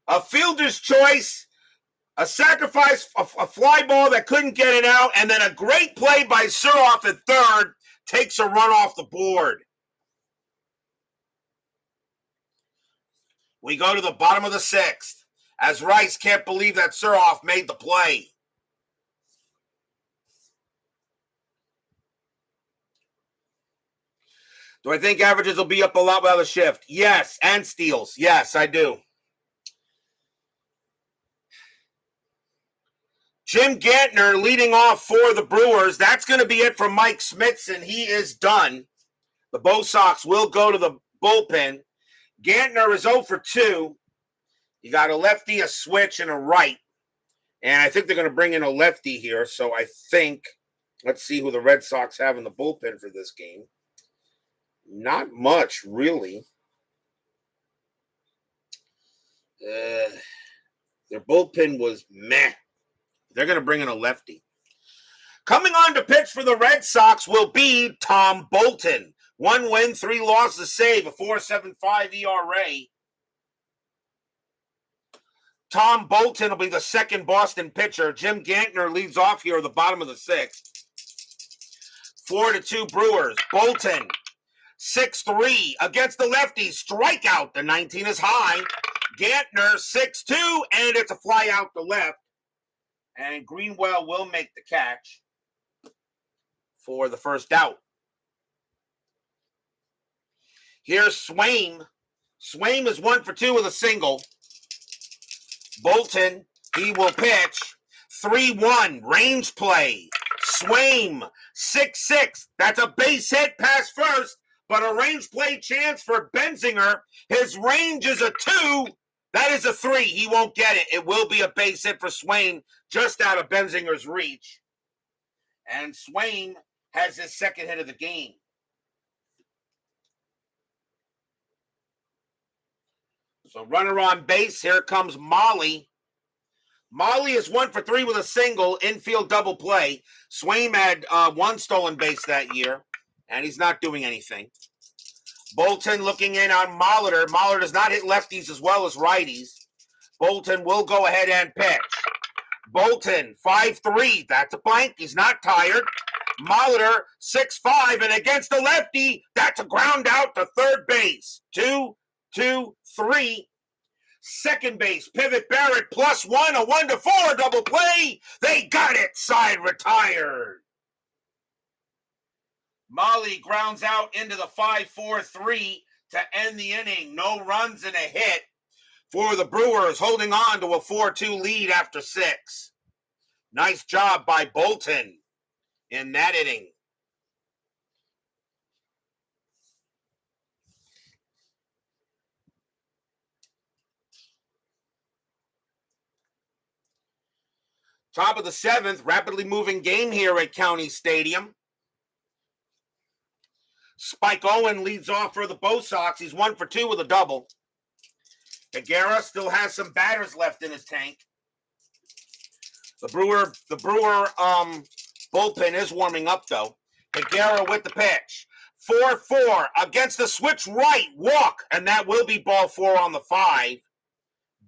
A fielder's choice. A sacrifice, a fly ball that couldn't get it out. And then a great play by Surhoff at third. Takes a run off the board. We go to the bottom of the 6th, as Rice can't believe that Surhoff made the play. Do I think averages will be up a lot by the shift? Yes, and steals. Yes, I do. Jim Gantner leading off for the Brewers. That's going to be it for Mike Smithson. He is done. The Bo Sox will go to the bullpen. Gantner is 0 for 2. You got a lefty, a switch, and a right. And I think they're going to bring in a lefty here. So I think, let's see who the Red Sox have in the bullpen for this game. Not much, really. Their bullpen was meh. They're going to bring in a lefty. Coming on to pitch for the Red Sox will be Tom Bolton. 1 win, 3 losses, save, a 4.75 ERA. Tom Bolton will be the second Boston pitcher. Jim Gantner leads off here at the bottom of the 6th. 4-2 Brewers. Bolton, 6-3 against the lefty. Strikeout. The 19 is high. Gantner, 6-2, and it's a fly out to left. And Greenwell will make the catch for the first out. Here's Swaim. Swaim is 1 for 2 with a single. Bolton, he will pitch. 3-1, range play. Swaim, 6-6. That's a base hit past first, but a range play chance for Benzinger. His range is a 2, That is a 3. He won't get it. It will be a base hit for Swain, just out of Benzinger's reach. And Swain has his second hit of the game. So runner on base. Here comes Molly. Molly is 1 for 3 with a single, infield double play. Swain had 1 stolen base that year, and he's not doing anything. Bolton looking in on Molitor. Molitor does not hit lefties as well as righties. Bolton will go ahead and pitch. Bolton, 5-3. That's a blank. He's not tired. Molitor, 6-5. And against the lefty, that's a ground out to third base. 2-2-3. Second base, pivot Barrett, +1, a 1-4 double play. They got it. Side retired. Molly grounds out into the 5-4-3 to end the inning. No runs and a hit for the Brewers, holding on to a 4-2 lead after 6. Nice job by Bolton in that inning. Top of the 7th, rapidly moving game here at County Stadium. Spike Owen leads off for the Bo Sox. He's 1 for 2 with a double. Higuera still has some batters left in his tank. The Brewer bullpen is warming up though. Higuera with the pitch. 4-4 against the switch right. Walk, and that will be ball 4 on the 5.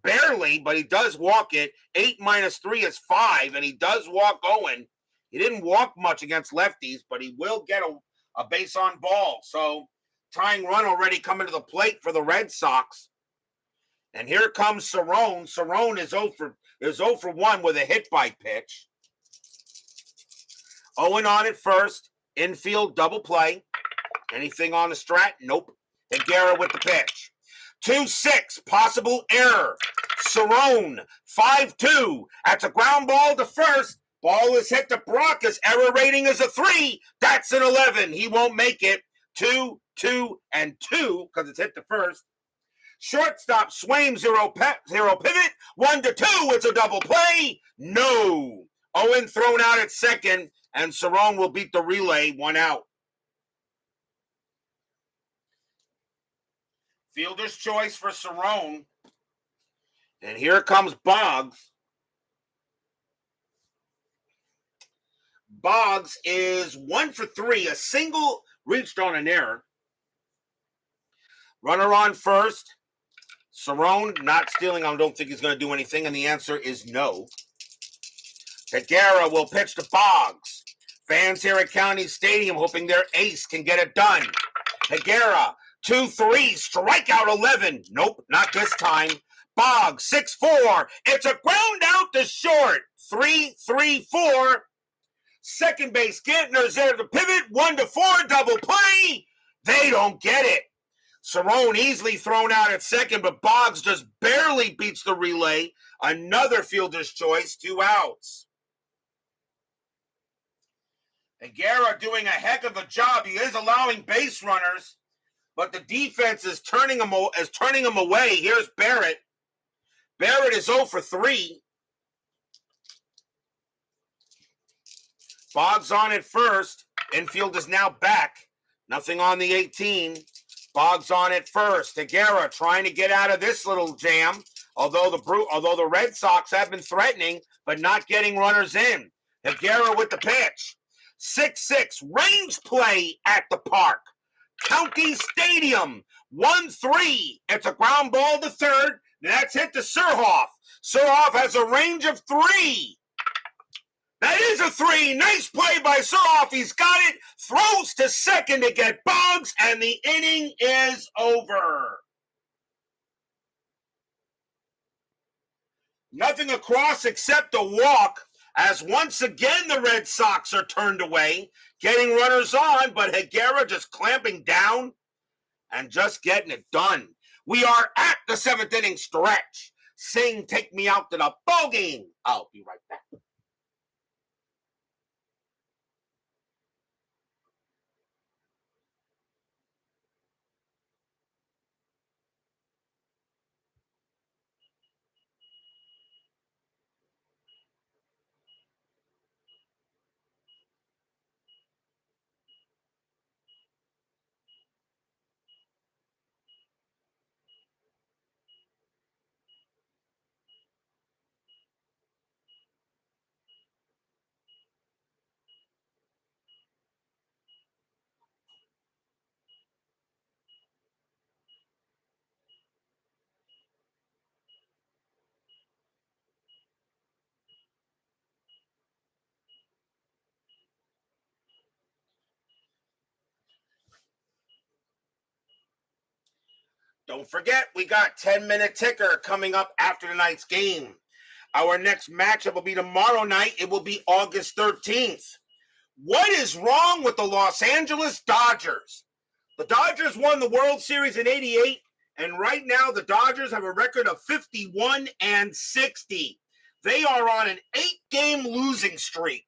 Barely, but he does walk it. 8 - 3 is 5, and he does walk Owen. He didn't walk much against lefties, but he will get a base on ball. So tying run already coming to the plate for the Red Sox. And here comes Cerrone. Cerrone is 0 for 1 with a hit by pitch. Owen on at first. Infield double play. Anything on the strat? Nope. Higuera with the pitch. 2-6. Possible error. Cerrone. 5-2. That's a ground ball to first. Ball is hit to Brock. His error rating is a 3. That's an 11. He won't make it. 2, 2, and 2 because it's hit to first. Shortstop Swain 0 pivot. 1-2. It's a double play. No. Owen thrown out at second, and Cerrone will beat the relay 1 out. Fielder's choice for Cerrone. And here comes Boggs. Boggs is 1 for 3. A single reached on an error. Runner on first. Cerrone not stealing. I don't think he's going to do anything, and the answer is no. Higuera will pitch to Boggs. Fans here at County Stadium hoping their ace can get it done. Higuera, 2-3, strikeout 11. Nope, not this time. Boggs, 6-4. It's a ground out to short. 3-3-4. Second base, Gantner's there to pivot. 1-4, double play. They don't get it. Cerrone easily thrown out at second, but Boggs just barely beats the relay. Another fielder's choice, 2 outs. Higuera doing a heck of a job. He is allowing base runners, but the defense is turning him away. Here's Barrett. Barrett is 0 for 3. Boggs on at first. Infield is now back. Nothing on the 18. Boggs on at first. Higuera trying to get out of this little jam. Although the Red Sox have been threatening, but not getting runners in. Higuera with the pitch. 6-6. Range play at the park. County Stadium. 1-3. It's a ground ball to third. That's hit to Surhoff. Surhoff has a range of 3. That is a 3. Nice play by Surhoff. He's got it. Throws to second to get Boggs, and the inning is over. Nothing across except a walk, as once again the Red Sox are turned away, getting runners on, but Higuera just clamping down and just getting it done. We are at the 7th inning stretch. Sing, take me out to the ball game. I'll be right back. Don't forget, we got 10-minute ticker coming up after tonight's game. Our next matchup will be tomorrow night. It will be August 13th. What is wrong with the Los Angeles Dodgers? The Dodgers won the World Series in '88, and right now the Dodgers have a record of 51-60. They are on an 8-game losing streak.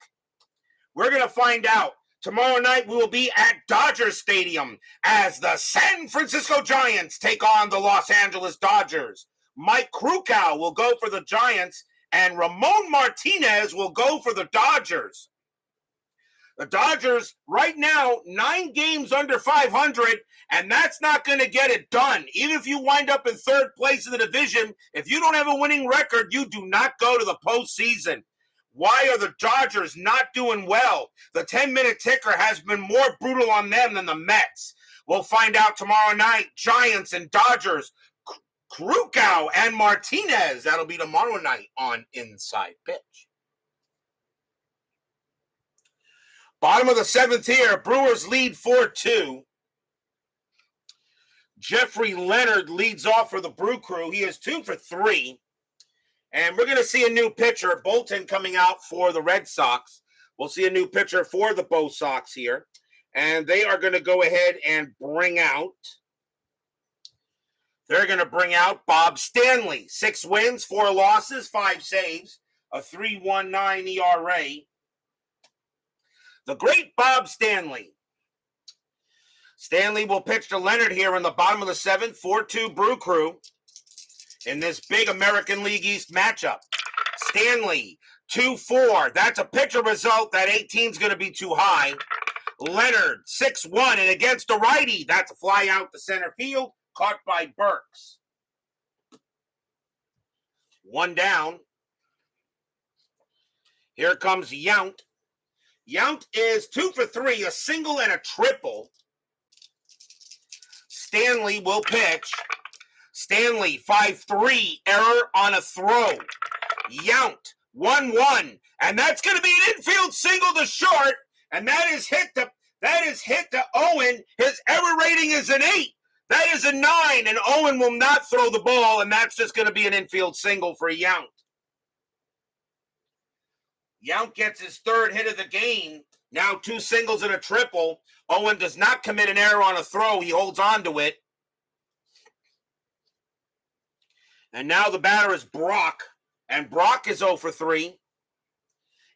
We're going to find out. Tomorrow night we will be at Dodger Stadium as the San Francisco Giants take on the Los Angeles Dodgers. Mike Krukow will go for the Giants, and Ramon Martinez will go for the Dodgers. The Dodgers, right now, 9 games under 500, and that's not going to get it done. Even if you wind up in third place in the division, if you don't have a winning record, you do not go to the postseason. Why are the Dodgers not doing well? The 10-minute ticker has been more brutal on them than the Mets. We'll find out tomorrow night. Giants and Dodgers, Krukow and Martinez. That'll be tomorrow night on Inside Pitch. Bottom of the 7th here, Brewers lead 4-2. Jeffrey Leonard leads off for the Brew Crew. He is 2 for 3. And we're going to see a new pitcher, Bolton, coming out for the Red Sox. We'll see a new pitcher for the Bo Sox here. And they are going to go ahead and bring out Bob Stanley. 6 wins, 4 losses, 5 saves, a 3.19 ERA. The great Bob Stanley. Stanley will pitch to Leonard here in the bottom of the 7th, 4-2 Brew Crew. In this big American League East matchup. Stanley, 2-4. That's a pitcher result. That 18 is going to be too high. Leonard, 6-1. And against a righty, that's a fly out to center field. Caught by Burks. 1 down. Here comes Yount. Yount is 2 for 3, a single and a triple. Stanley will pitch. Stanley, 5-3, error on a throw. Yount, 1-1, and that's going to be an infield single to short, and that is hit to Owen. His error rating is an 8. That is a 9, and Owen will not throw the ball, and that's just going to be an infield single for Yount. Yount gets his 3rd hit of the game. Now 2 singles and a triple. Owen does not commit an error on a throw. He holds on to it. And now the batter is Brock, and Brock is 0 for 3.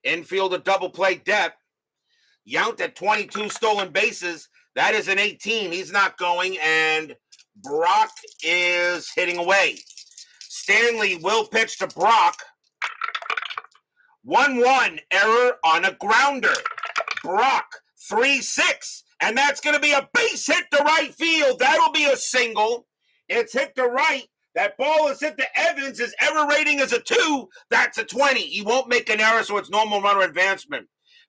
Infield a double play depth. Yount at 22 stolen bases. That is an 18. He's not going, and Brock is hitting away. Stanley will pitch to Brock. 1-1, error on a grounder. Brock, 3-6, and that's going to be a base hit to right field. That'll be a single. It's hit to right. That ball is hit to Evans. His error rating is a 2. That's a 20. He won't make an error, so it's normal runner advancement.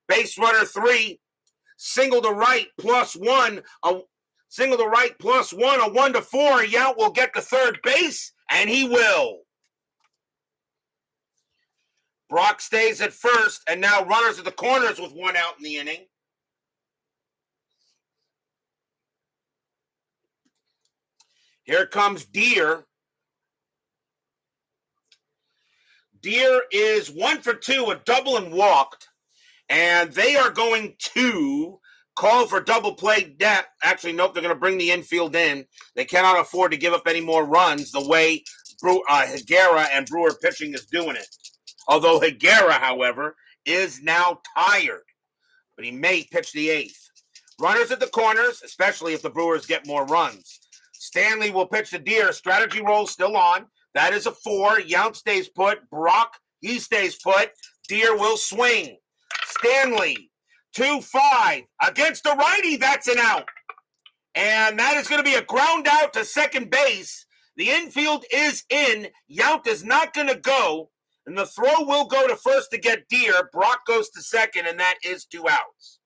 Base runner 3. Single to right +1. Single to right +1. A 1 to 4. Yount will get to third base, and he will. Brock stays at first, and now runners at the corners with 1 out in the inning. Here comes Deere. Deere is 1 for 2, a double and walked. And they are going to call for double play depth. Actually, nope, they're going to bring the infield in. They cannot afford to give up any more runs the way Higuera and Brewer pitching is doing it. Although Higuera, however, is now tired. But he may pitch the 8th. Runners at the corners, especially if the Brewers get more runs. Stanley will pitch to Deere. Strategy roll still on. That is a 4. Yount stays put. Brock, he stays put. Deere will swing. Stanley, 2-5. Against a righty, that's an out. And that is going to be a ground out to second base. The infield is in. Yount is not going to go. And the throw will go to first to get Deere. Brock goes to second, and that is 2 outs.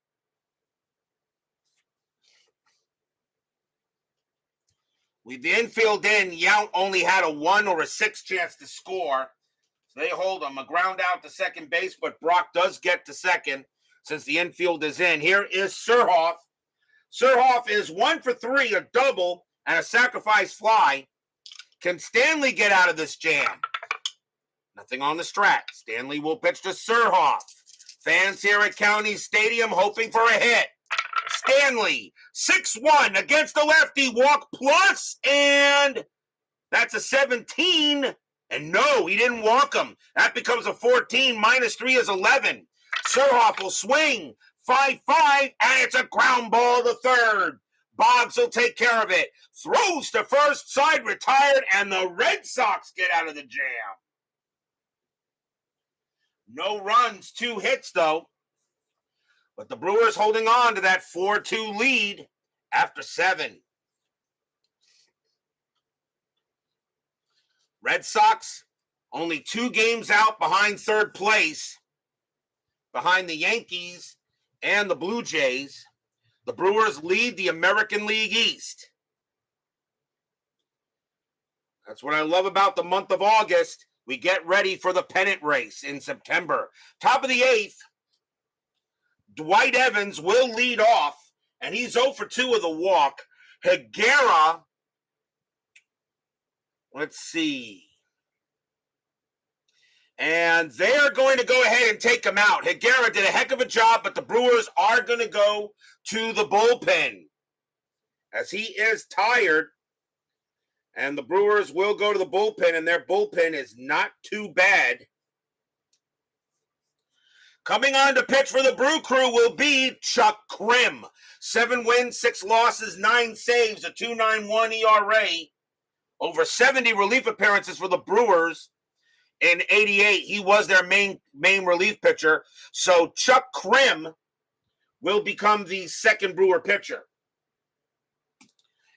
With the infield in, Yount only had a 1 or a 6 chance to score. So they hold him. A ground out to second base, but Brock does get to second since the infield is in. Here is Surhoff. Surhoff is 1 for 3, a double, and a sacrifice fly. Can Stanley get out of this jam? Nothing on the strat. Stanley will pitch to Surhoff. Fans here at County Stadium hoping for a hit. Stanley, 6-1 against the lefty, walk plus, and that's a 17. And no, he didn't walk him. That becomes a 14. -3 is 11. Surhoff will swing. 5-5, and it's a ground ball to third. Boggs will take care of it. Throws to first, side retired, and the Red Sox get out of the jam. No runs, 2 hits, though. But the Brewers holding on to that 4-2 lead after 7. Red Sox only 2 games out behind third place, behind the Yankees and the Blue Jays. The Brewers lead the American League East. That's what I love about the month of August. We get ready for the pennant race in September. Top of the 8th, Dwight Evans will lead off, and he's 0 for 2 with a walk. Higuera, let's see. And they are going to go ahead and take him out. Higuera did a heck of a job, but the Brewers are going to go to the bullpen as he is tired. And the Brewers will go to the bullpen, and their bullpen is not too bad. Coming on to pitch for the Brew Crew will be Chuck Krim. 7 wins, 6 losses, 9 saves, a 2.91 ERA. Over 70 relief appearances for the Brewers. In 88, he was their main relief pitcher. So Chuck Krim will become the second Brewer pitcher.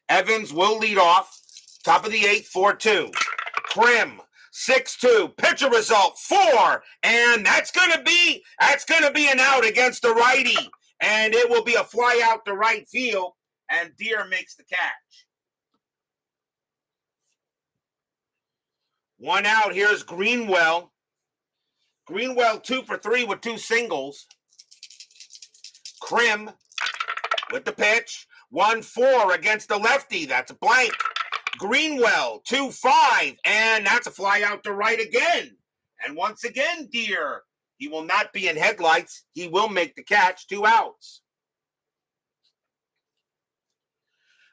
Evans will lead off. Top of the 8th, 4-2. Krim, 6-2. Pitcher result, 4. And that's gonna be an out against the righty. And it will be a fly out to right field. And Deere makes the catch. 1 out. Here's Greenwell. Greenwell 2 for 3 with 2 singles. Krim with the pitch. 1-4 against the lefty. That's a blank. Greenwell 2-5, and that's a fly out to right again. And once again, Deere, he will not be in headlights. He will make the catch. 2 outs.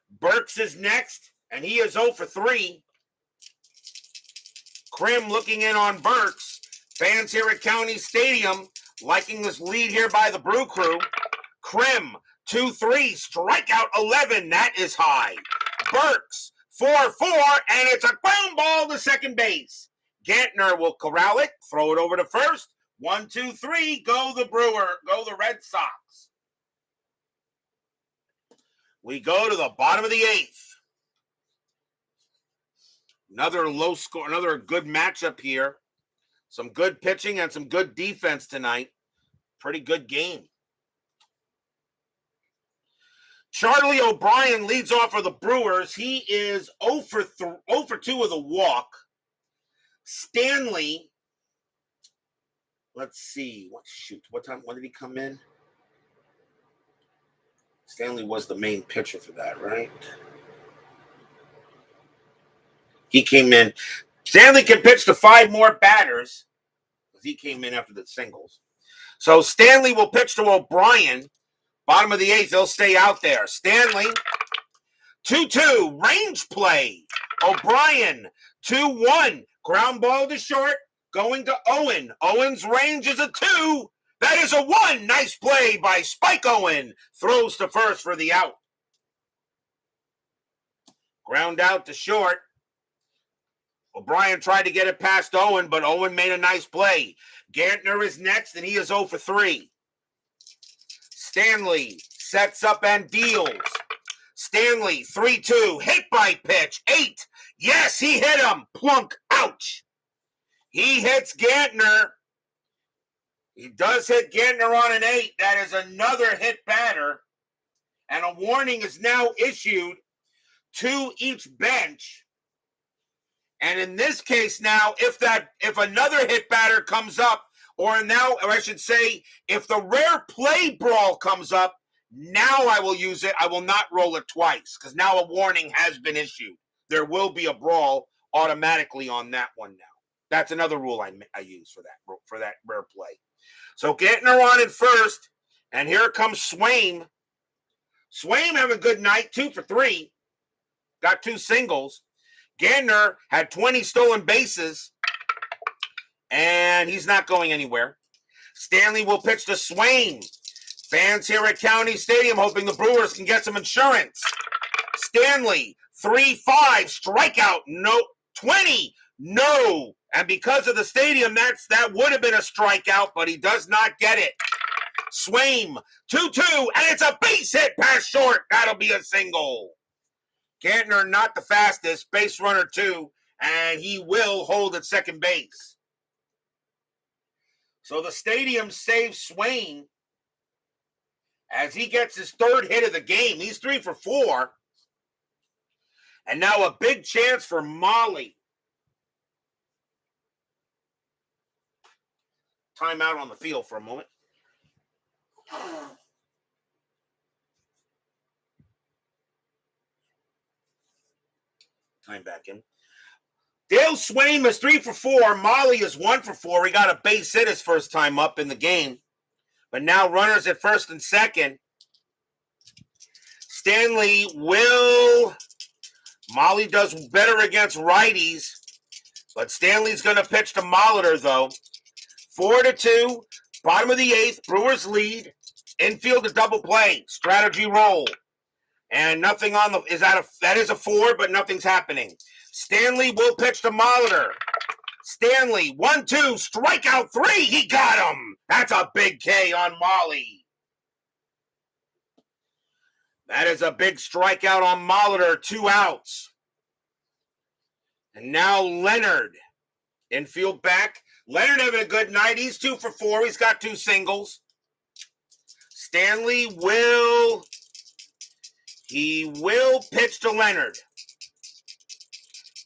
Burks is next, and he is 0 for 3. Krim looking in on Burks. Fans here at County Stadium liking this lead here by the Brew Crew. Krim, 2-3, strikeout 11. That is high. Burks, 4-4, and it's a ground ball to second base. Gantner will corral it, throw it over to first. 1-2-3, go the Red Sox. We go to the bottom of the 8th. Another low score, another good matchup here. Some good pitching and some good defense tonight. Pretty good game. Charlie O'Brien leads off for the Brewers. He is 0 for 2 with a walk. Stanley, let's see. What time? When did he come in? Stanley was the main pitcher for that, right? He came in. Stanley can pitch to 5 more batters because he came in after the singles. So Stanley will pitch to O'Brien. Bottom of the 8th, they'll stay out there. Stanley, 2-2, range play. O'Brien, 2-1, ground ball to short, going to Owen. Owen's range is a 2. That is a 1. Nice play by Spike Owen. Throws to first for the out. Ground out to short. O'Brien tried to get it past Owen, but Owen made a nice play. Gantner is next, and he is 0 for 3. Stanley sets up and deals. Stanley, 3-2, hit by pitch, 8. Yes, he hit him. Plunk, ouch. He hits Gantner. He does hit Gantner on an 8. That is another hit batter. And a warning is now issued to each bench. And in this case now, if another hit batter comes up, or I should say, if the rare play brawl comes up, Now I will use it. I will not roll it twice because now a warning has been issued. There will be a brawl automatically on that one now. That's another rule I use for that rare play. So getting her on at first, and here comes Swaim. Swaim having a good night, 2 for 3. Got 2 singles. Gantner had 20 stolen bases, and he's not going anywhere. Stanley will pitch to Swaim. Fans here at County Stadium hoping the Brewers can get some insurance. Stanley, 3-5, strikeout, no, 20, no. And because of the stadium, that would have been a strikeout, but he does not get it. Swaim, 2-2, and it's a base hit past short. That'll be a single. Gantner not the fastest, base runner 2, and he will hold at second base. So the stadium saves Swaim as he gets his 3rd hit of the game. He's 3 for 4. And now a big chance for Molly. Timeout on the field for a moment. Time back in. Dale Swaim is 3 for 4. Molly is 1 for 4. He got a base hit his first time up in the game. But now runners at first and second. Stanley will. Molly does better against righties. But Stanley's going to pitch to Molitor, though. 4-2. Bottom of the 8th. Brewers lead. Infield a double play. Strategy roll. And nothing on the that is a 4, but nothing's happening. Stanley will pitch to Molitor. Stanley, 1-2, strikeout 3. He got him. That's a big K on Molly. That is a big strikeout on Molitor. 2 outs. And now Leonard. Infield back. Leonard having a good night. He's 2 for 4. He's got 2 singles. Stanley will pitch to Leonard.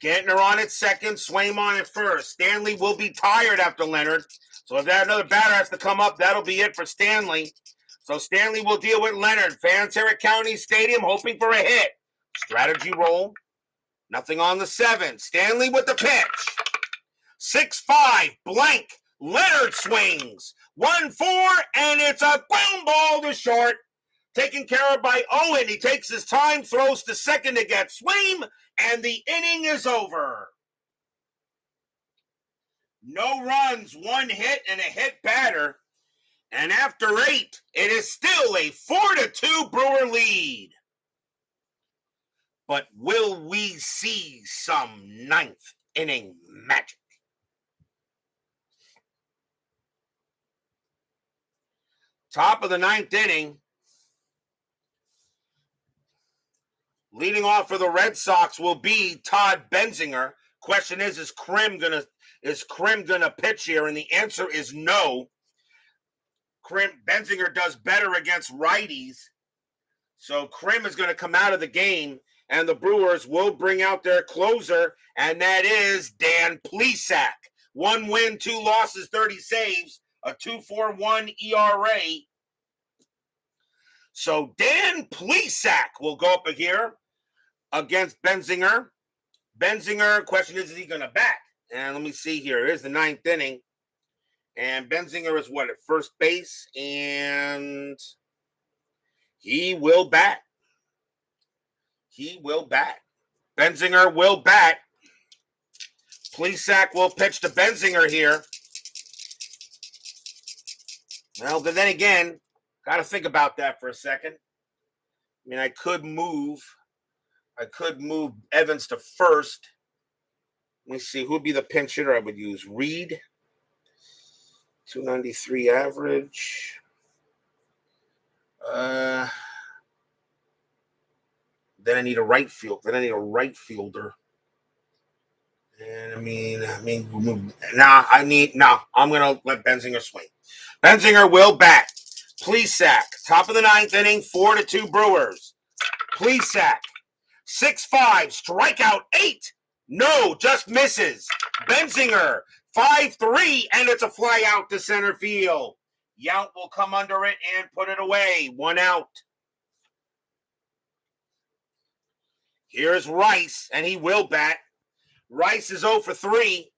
Gantner on at second, Swaim on at first. Stanley will be tired after Leonard. So if that another batter has to come up, that'll be it for Stanley. So Stanley will deal with Leonard. Fans here at County Stadium hoping for a hit. Strategy roll. Nothing on the 7th. Stanley with the pitch. 6-5, blank. Leonard swings. 1-4, and it's a ground ball to short. Taken care of by Owen. He takes his time, throws to second to get Swaim, and the inning is over. No runs, 1 hit, and a hit batter. And after 8, it is still a 4-2 Brewer lead. But will we see some 9th inning magic? Top of the 9th inning. Leading off for the Red Sox will be Todd Benzinger. Question is Krim gonna pitch here? And the answer is no. Benzinger does better against righties. So Krim is going to come out of the game, and the Brewers will bring out their closer, and that is Dan Plesac. 1 win, 2 losses, 30 saves, a 2.41 ERA. So Dan Plesac will go up here against Benzinger. Benzinger, question is he going to bat? And let me see here. Here's the 9th inning. And Benzinger is at first base, and he will bat. Benzinger will bat. Plesac will pitch to Benzinger here. Well, but then again, got to think about that for a second. I mean, I could move Evans to first. Let me see, who would be the pinch hitter I would use? Reed. 293 average. Then I need a right fielder. And I'm gonna let Benzinger swing. Benzinger will bat. Plesac, top of the 9th inning, 4-2 Brewers. Plesac, 6-5, strikeout 8. No, just misses. Benzinger, 5-3, and it's a fly out to center field. Yount will come under it and put it away. 1 out. Here's Rice, and he will bat. Rice is 0 for 3.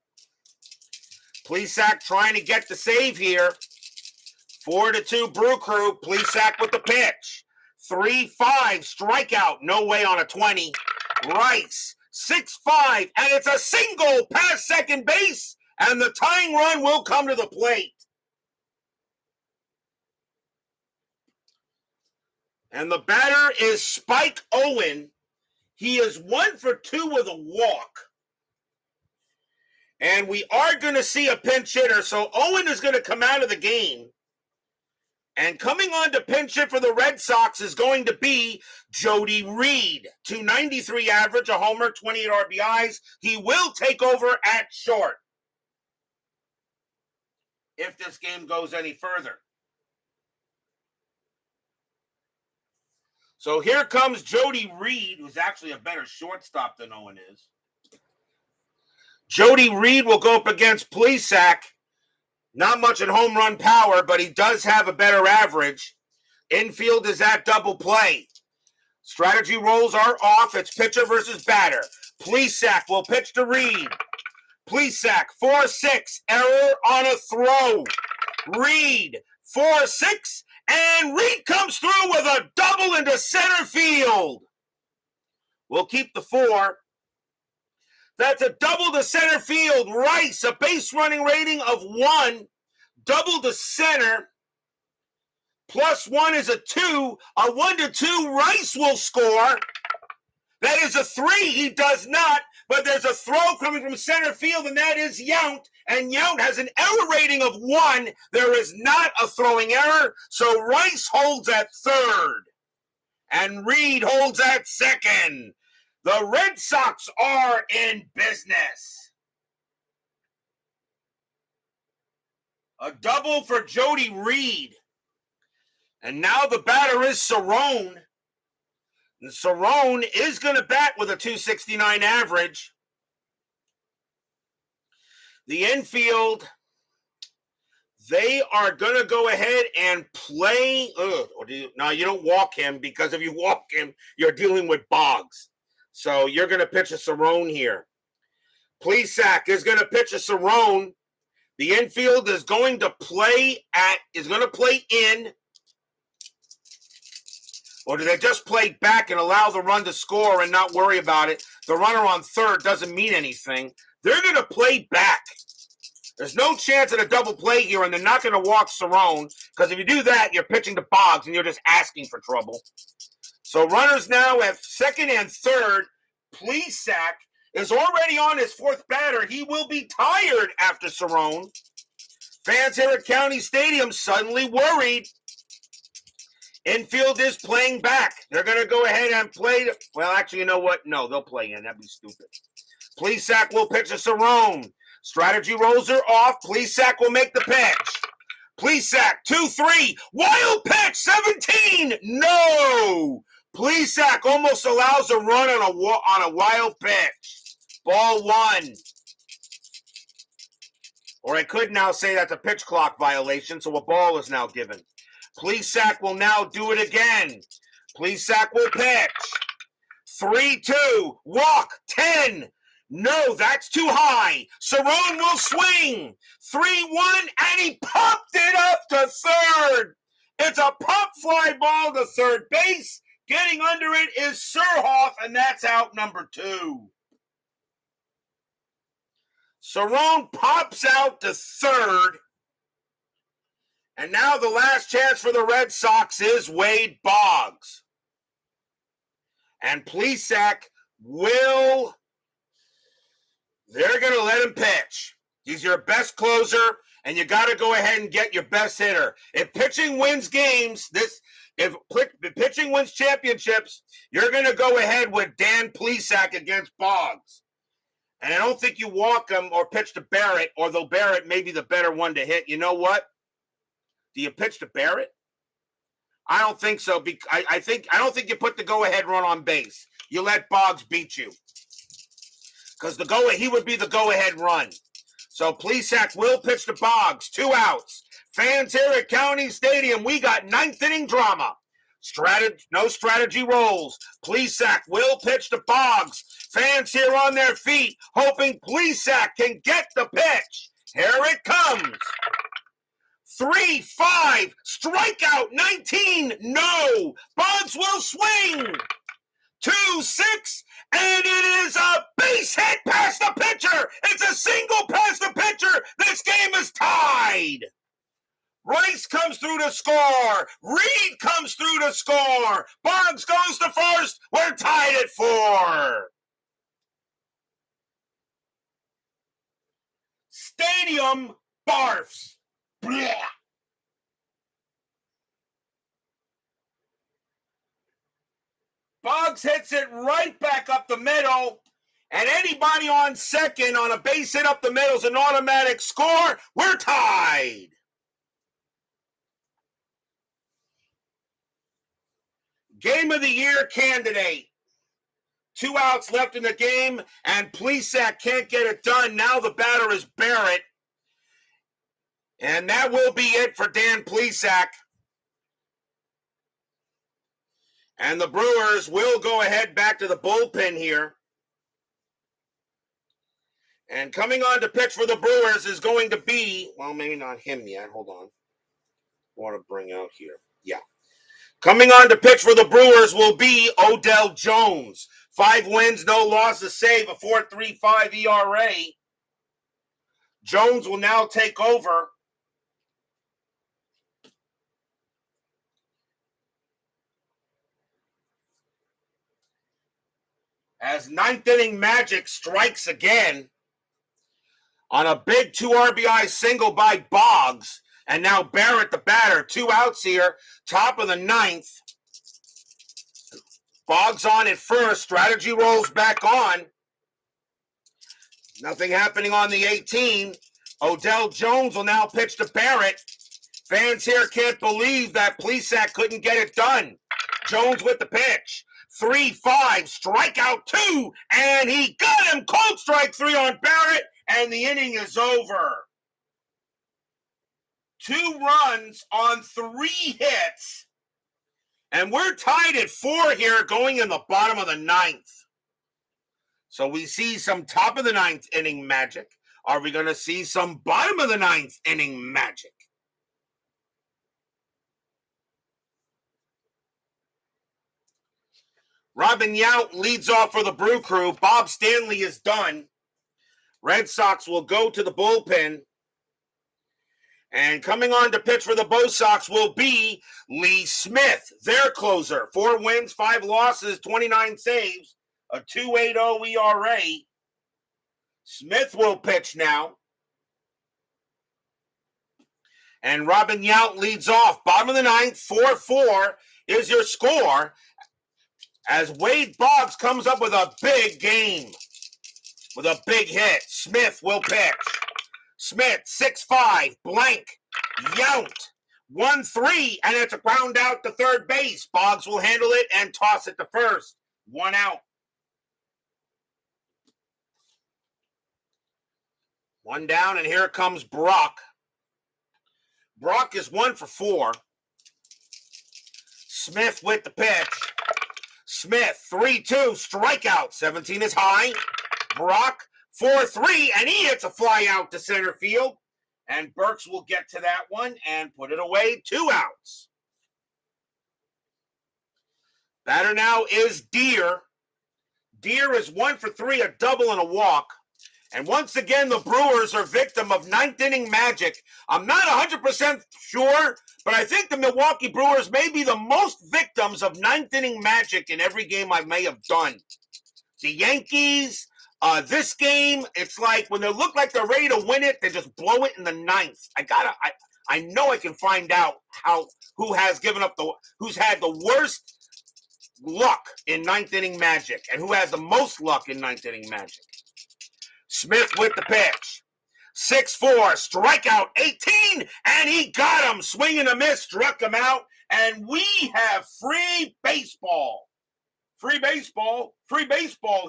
Plesac trying to get the save here. 4-2 Brew Crew. Plesac with the pitch. 3-5 strikeout. No way on a 20. Rice 6-5, and it's a single past second base, and the tying run will come to the plate. And the batter is Spike Owen. He is 1 for 2 with a walk. And we are going to see a pinch hitter, so Owen is going to come out of the game. And coming on to pinch hit for the Red Sox is going to be Jody Reed. 293 average, a homer, 28 RBIs. He will take over at short if this game goes any further. So here comes Jody Reed, who's actually a better shortstop than Owen is. Jody Reed will go up against Plesac. Not much in home run power, but he does have a better average. Infield is at double play. Strategy rolls are off. It's pitcher versus batter. Plesac will pitch to Reed. Plesac, 4-6. Error on a throw. Reed, 4-6. And Reed comes through with a double into center field. We'll keep the 4. That's a double to center field. Rice, a base running rating of 1. Double to center. +1 is a 2. A 1-2. Rice will score. That is a 3. He does not. But there's a throw coming from center field, and that is Yount. And Yount has an error rating of 1. There is not a throwing error. So Rice holds at third. And Reed holds at second. The Red Sox are in business. A double for Jody Reed. And now the batter is Cerrone. And Cerrone is going to bat with a 269 average. The infield, they are going to go ahead and play. Now, you don't walk him, because if you walk him, you're dealing with Boggs. So you're going to pitch a Cerrone here. Plesac is going to pitch a Cerrone. The infield is going to play in. Or do they just play back and allow the run to score and not worry about it? The runner on third doesn't mean anything. They're going to play back. There's no chance at a double play here, and they're not going to walk Cerrone, because if you do that, you're pitching to Boggs, and you're just asking for trouble. So runners now have second and third. Plesac is already on his 4th batter. He will be tired after Cerrone. Fans here at County Stadium suddenly worried. Infield is playing back. They're going to go ahead and play. Well, actually, you know what? No, they'll play in. That'd be stupid. Plesac will pitch a Cerrone. Strategy rolls are off. Plesac will make the pitch. Plesac, 2-3. Wild pitch, 17. No. Plesac almost allows a run on a wild pitch. Ball 1. Or I could now say that's a pitch clock violation, so a ball is now given. Plesac will now do it again. Plesac will pitch. 3-2. Walk. 10. No, that's too high. Cerrone will swing. 3-1, and he popped it up to third. It's a pop fly ball to third base. Getting under it is Surhoff, and that's out number 2. Cerrone pops out to third. And now the last chance for the Red Sox is Wade Boggs. And Plesac they're going to let him pitch. He's your best closer, and you got to go ahead and get your best hitter. If pitching wins games, if pitching wins championships, you're going to go ahead with Dan Plesac against Boggs. And I don't think you walk him or pitch to Barrett, although Barrett may be the better one to hit. You know what? Do you pitch to Barrett? I don't think so. I don't think you put the go-ahead run on base. You let Boggs beat you. Because he would be the go-ahead run. So Plesac will pitch to Boggs. 2 outs. Fans here at County Stadium, we got 9th inning drama. No strategy rolls. Plesac will pitch to Boggs. Fans here on their feet, hoping Plesac can get the pitch. Here it comes. 3-5, strikeout 19, no. Boggs will swing. 2-6, and it is a base hit past the pitcher. It's a single past the pitcher. This game is tied. Rice comes through to score. Reed comes through to score. Boggs goes to first. We're tied at 4. Stadium barfs. Blech. Boggs hits it right back up the middle. And anybody on second on a base hit up the middle is an automatic score. We're tied. Game of the year candidate. 2 outs left in the game, and Plesac can't get it done. Now the batter is Barrett. And that will be it for Dan Plesac. And the Brewers will go ahead back to the bullpen here. And coming on to pitch for the Brewers is going to be, well, maybe not him yet. Hold on. I want to bring out here. Yeah. Coming on to pitch for the Brewers will be Odell Jones. 5 wins, no losses, save, a 4.35 ERA. Jones will now take over. As ninth inning magic strikes again on a big 2 RBI single by Boggs. And now Barrett, the batter, 2 outs here, top of the 9th. Boggs on at first. Strategy rolls back on. Nothing happening on the 18. Odell Jones will now pitch to Barrett. Fans here can't believe that Plesac couldn't get it done. Jones with the pitch. 3-5, strikeout 2, and he got him. Cold strike 3 on Barrett, and the inning is over. 2 runs on 3 hits. And we're tied at 4 here going in the bottom of the 9th. So we see some top of the 9th inning magic. Are we going to see some bottom of the 9th inning magic? Robin Yount leads off for the Brew Crew. Bob Stanley is done. Red Sox will go to the bullpen. And coming on to pitch for the Bo Sox will be Lee Smith, their closer. 4 wins, 5 losses, 29 saves, a 2.80 ERA. Smith will pitch now. And Robin Yount leads off. Bottom of the 9th, 4-4 is your score. As Wade Boggs comes up with a big game, with a big hit. Smith will pitch. Smith, 6-5, blank. Yount, 1-3, and it's a ground out to third base. Boggs will handle it and toss it to first. 1 out. 1 down, and here comes Brock. Brock is 1 for 4. Smith with the pitch. Smith, 3-2, strikeout. 17 is high. Brock, 4-3, and he hits a fly out to center field. And Burks will get to that one and put it away. 2 outs. Batter now is Deere. Deere is 1 for 3, a double and a walk. And once again, the Brewers are victim of 9th inning magic. I'm not 100% sure, but I think the Milwaukee Brewers may be the most victims of 9th inning magic in every game I may have done. The Yankees, this game, it's like when they look like they're ready to win it, they just blow it in the 9th. I know I can find out who's had the worst luck in 9th inning magic and who has the most luck in 9th inning magic. Smith with the pitch. 6-4, strikeout 18, and he got him. Swing and a miss, struck him out, and we have free baseball. Free baseball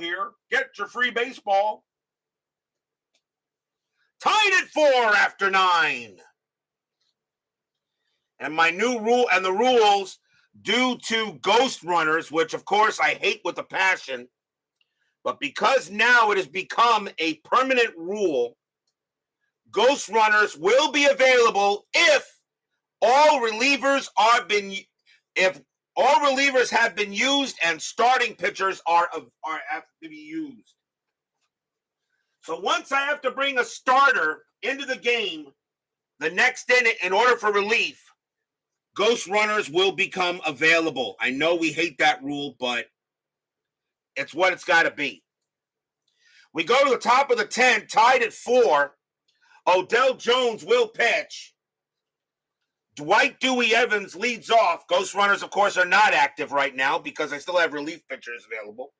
here. Get your free baseball. Tied at 4 after 9. And my new rule, and the rules, due to ghost runners, which of course I hate with a passion. But because now it has become a permanent rule, ghost runners will be available if all relievers if all relievers have been used and starting pitchers are have to be used. So once I have to bring a starter into the game, the next inning in order for relief, ghost runners will become available. I know we hate that rule, but it's what it's got to be. We go to the top of the 10th, tied at 4. Odell Jones will pitch. Dwight Dewey Evans leads off. Ghost runners, of course, are not active right now because I still have relief pitchers available.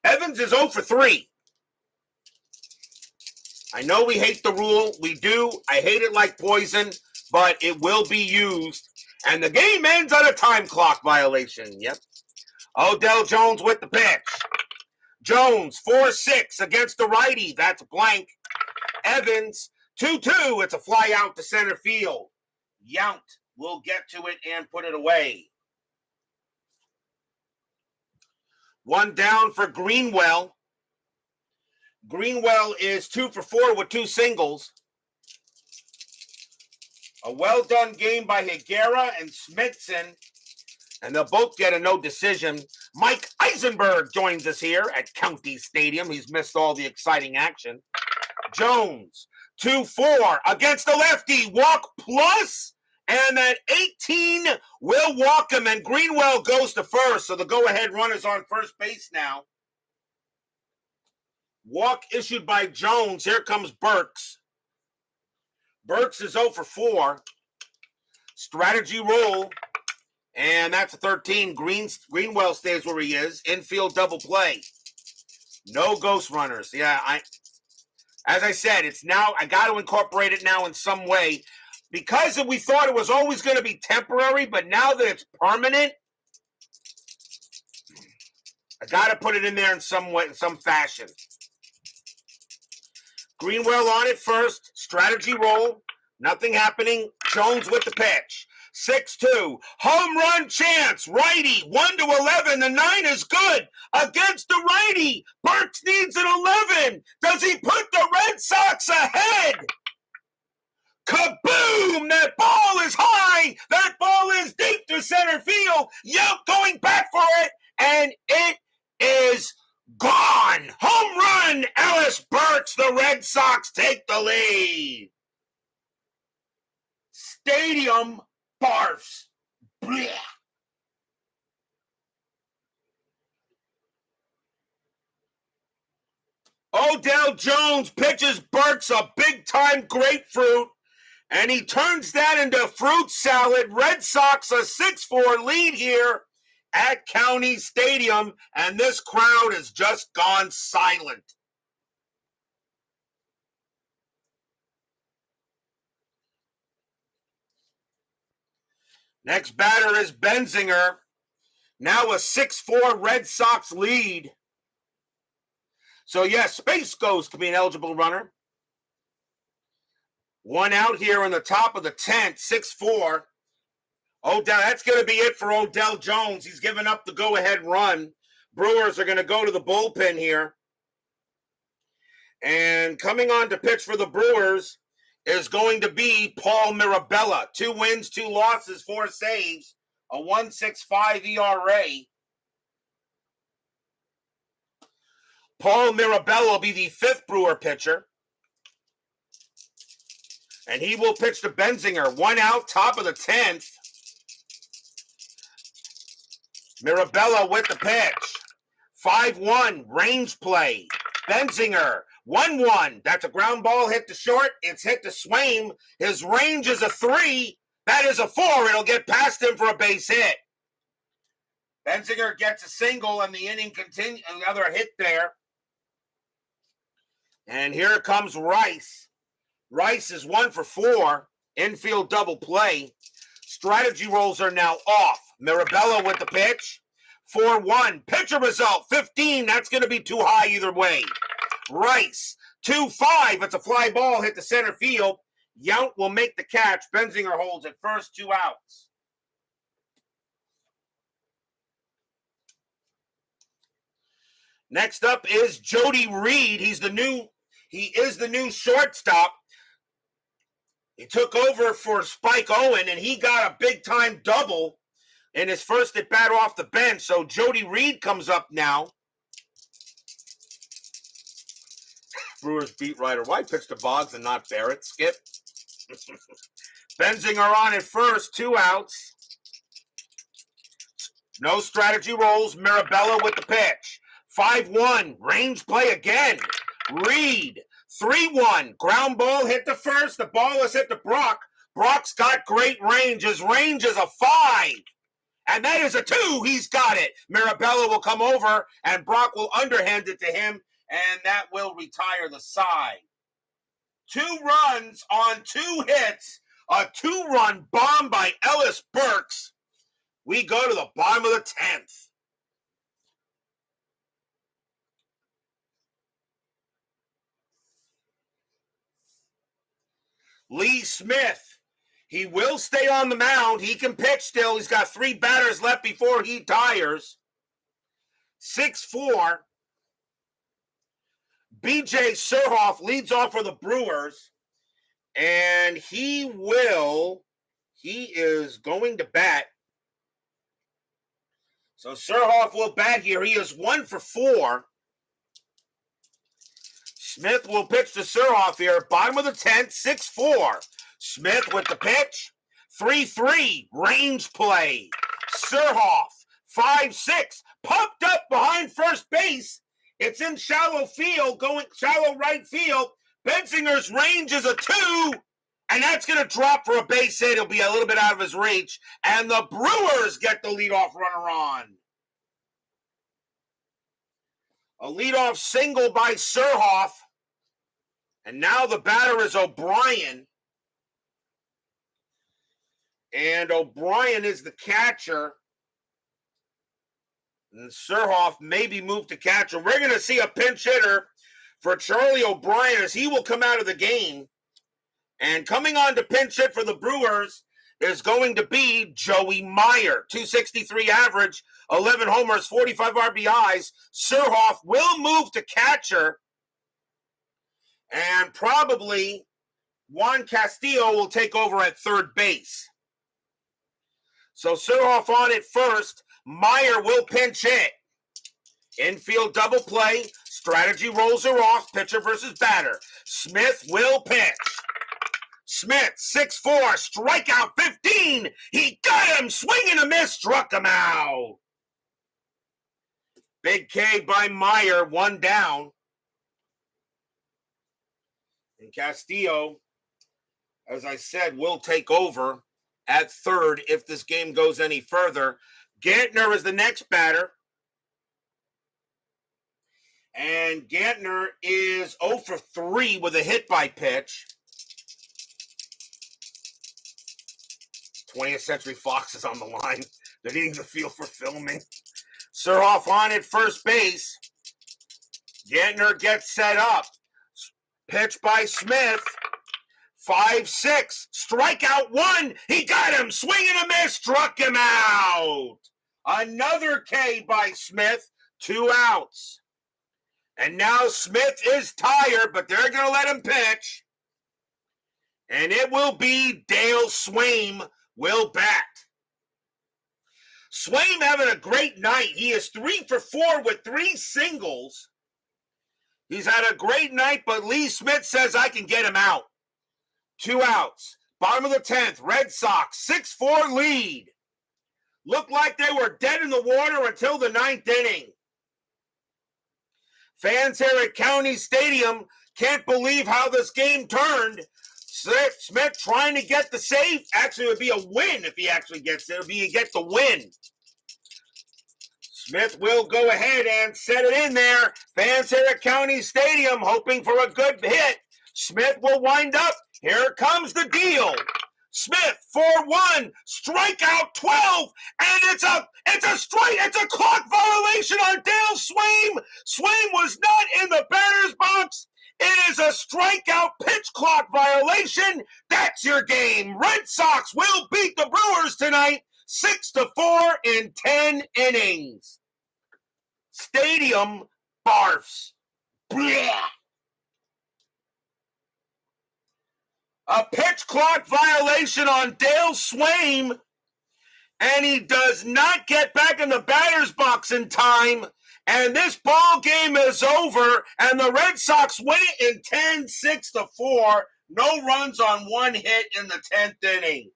Evans is 0 for 3. I know we hate the rule. We do. I hate it like poison, but it will be used. And the game ends on a time clock violation. Yep. Odell Jones with the pitch. Jones, 4-6 against the righty. That's blank. Evans, 2-2. It's a fly out to center field. Yount will get to it and put it away. One down for Greenwell. Greenwell is 2 for 4 with 2 singles. A well-done game by Higuera and Smithson. And they'll both get a no decision. Mike Eisenberg joins us here at County Stadium. He's missed all the exciting action. Jones, 2-4 against the lefty. Walk plus. And that 18 will walk him. And Greenwell goes to first. So the go-ahead runner's on first base now. Walk issued by Jones. Here comes Burks. Burks is 0 for 4. Strategy roll. And that's a 13. Greenwell stays where he is. Infield double play. No ghost runners. Yeah, as I said, it's now, I got to incorporate it now in some way. Because we thought it was always going to be temporary, but now that it's permanent, I got to put it in there in some way, in some fashion. Greenwell on it first. Strategy roll. Nothing happening. Jones with the pitch. 6-2. Home run chance. Righty. 1-11. The 9 is good. Against the righty. Burks needs an 11. Does he put the Red Sox ahead? Kaboom! That ball is high. That ball is deep to center field. Yelp going back for it. And it is gone. Home run. Ellis Burks. The Red Sox take the lead. Stadium barfs. Blech. Odell Jones pitches Burks a big-time grapefruit, and he turns that into fruit salad. Red Sox a 6-4 lead here at County Stadium, and this crowd has just gone silent. Next batter is Benzinger. Now a 6-4 Red Sox lead. So, yes, Space Ghost to be an eligible runner. One out here in the top of the 10th, 6-4. Odell, that's going to be it for Odell Jones. He's given up the go-ahead run. Brewers are going to go to the bullpen here. And coming on to pitch for the Brewers is going to be Paul Mirabella. 2 wins, 2 losses, 4 saves, a 1.65 ERA. Paul Mirabella will be the 5th Brewer pitcher. And he will pitch to Benzinger. 1 out, top of the 10th. Mirabella with the pitch. 5-1, range play. Benzinger, 1-1. That's a ground ball hit to short. It's hit to Swaim. His range is a 3. That is a 4. It'll get past him for a base hit. Benzinger gets a single, and the inning continues. Another hit there. And here comes Rice. Rice is 1 for 4. Infield double play. Strategy rolls are now off. Mirabella with the pitch. 4-1. Pitcher result, 15. That's going to be too high either way. Rice, 2-5. It's a fly ball hit to center field. Yount will make the catch. Benzinger holds at first, 2 outs. Next up is Jody Reed. He is the new shortstop. He took over for Spike Owen, and he got a big-time double in his first at-bat off the bench. So Jody Reed comes up now. Brewers beat Ryder. Why pitch to Boggs and not Barrett? Skip. Benzinger on at first, 2 outs. No strategy rolls. Mirabella with the pitch. 5-1. Range play again. Reed. 3-1. Ground ball hit to first. The ball is hit to Brock. Brock's got great range. His range is a 5. And that is a 2. He's got it. Mirabella will come over, and Brock will underhand it to him, and that will retire the side. 2 runs on 2 hits. A 2-run bomb by Ellis Burks. We go to the bottom of the 10th. Lee Smith. He will stay on the mound. He can pitch still. He's got 3 batters left before he tires. 6-4. BJ Surhoff leads off for the Brewers. And he is going to bat. So Surhoff will bat here. He is 1 for 4. Smith will pitch to Surhoff here. Bottom of the 10th, 6-4. Smith with the pitch. 3-3. Range play. Surhoff. 5-6. Pumped up behind first base. It's in shallow field, going shallow right field. Benzinger's range is a 2, and that's going to drop for a base hit. He'll be a little bit out of his reach, and the Brewers get the leadoff runner on. A leadoff single by Surhoff, and now the batter is O'Brien. And O'Brien is the catcher. And Surhoff maybe moved to catcher. We're going to see a pinch hitter for Charlie O'Brien as he will come out of the game. And coming on to pinch hit for the Brewers is going to be Joey Meyer. 263 average, 11 homers, 45 RBIs. Surhoff will move to catcher. And probably Juan Castillo will take over at third base. So Surhoff on at first. Meyer will pinch hit. Infield double play. Strategy rolls are off. Pitcher versus batter. Smith will pitch. Smith, 6-4, strikeout 15. He got him. Swing and a miss. Struck him out. Big K by Meyer. 1 down. And Castillo, as I said, will take over at third if this game goes any further. Gantner is the next batter. And Gantner is 0 for 3 with a hit by pitch. 20th Century Fox is on the line. They're needing the field for filming. Surhoff on at first base. Gantner gets set up. Pitch by Smith. 5-6. Strikeout 1. He got him. Swing and a miss. Struck him out. Another K by Smith. 2 outs. And now Smith is tired, but they're going to let him pitch. And it will be Dale Swaim will bat. Swaim having a great night. He is 3 for 4 with 3 singles. He's had a great night, but Lee Smith says I can get him out. 2 outs. Bottom of the 10th, Red Sox, 6-4 lead. Looked like they were dead in the water until the 9th inning. Fans here at County Stadium can't believe how this game turned. Smith trying to get the save. Actually, it would be a win if he actually gets it. It would be get the win. Smith will go ahead and set it in there. Fans here at County Stadium hoping for a good hit. Smith will wind up. Here comes the deal. Smith 4-1, strikeout 12, and it's a strike. It's a clock violation on Dale Swaim. Swaim was not in the batter's box. It is a strikeout pitch clock violation. That's your game. Red Sox will beat the Brewers tonight, 6-4 in 10 innings. Stadium Barfs. Blech. A pitch clock violation on Dale Swaim, and he does not get back in the batter's box in time, and this ball game is over, and the Red Sox win it in 10, 6-4. No runs on one hit in the 10th inning.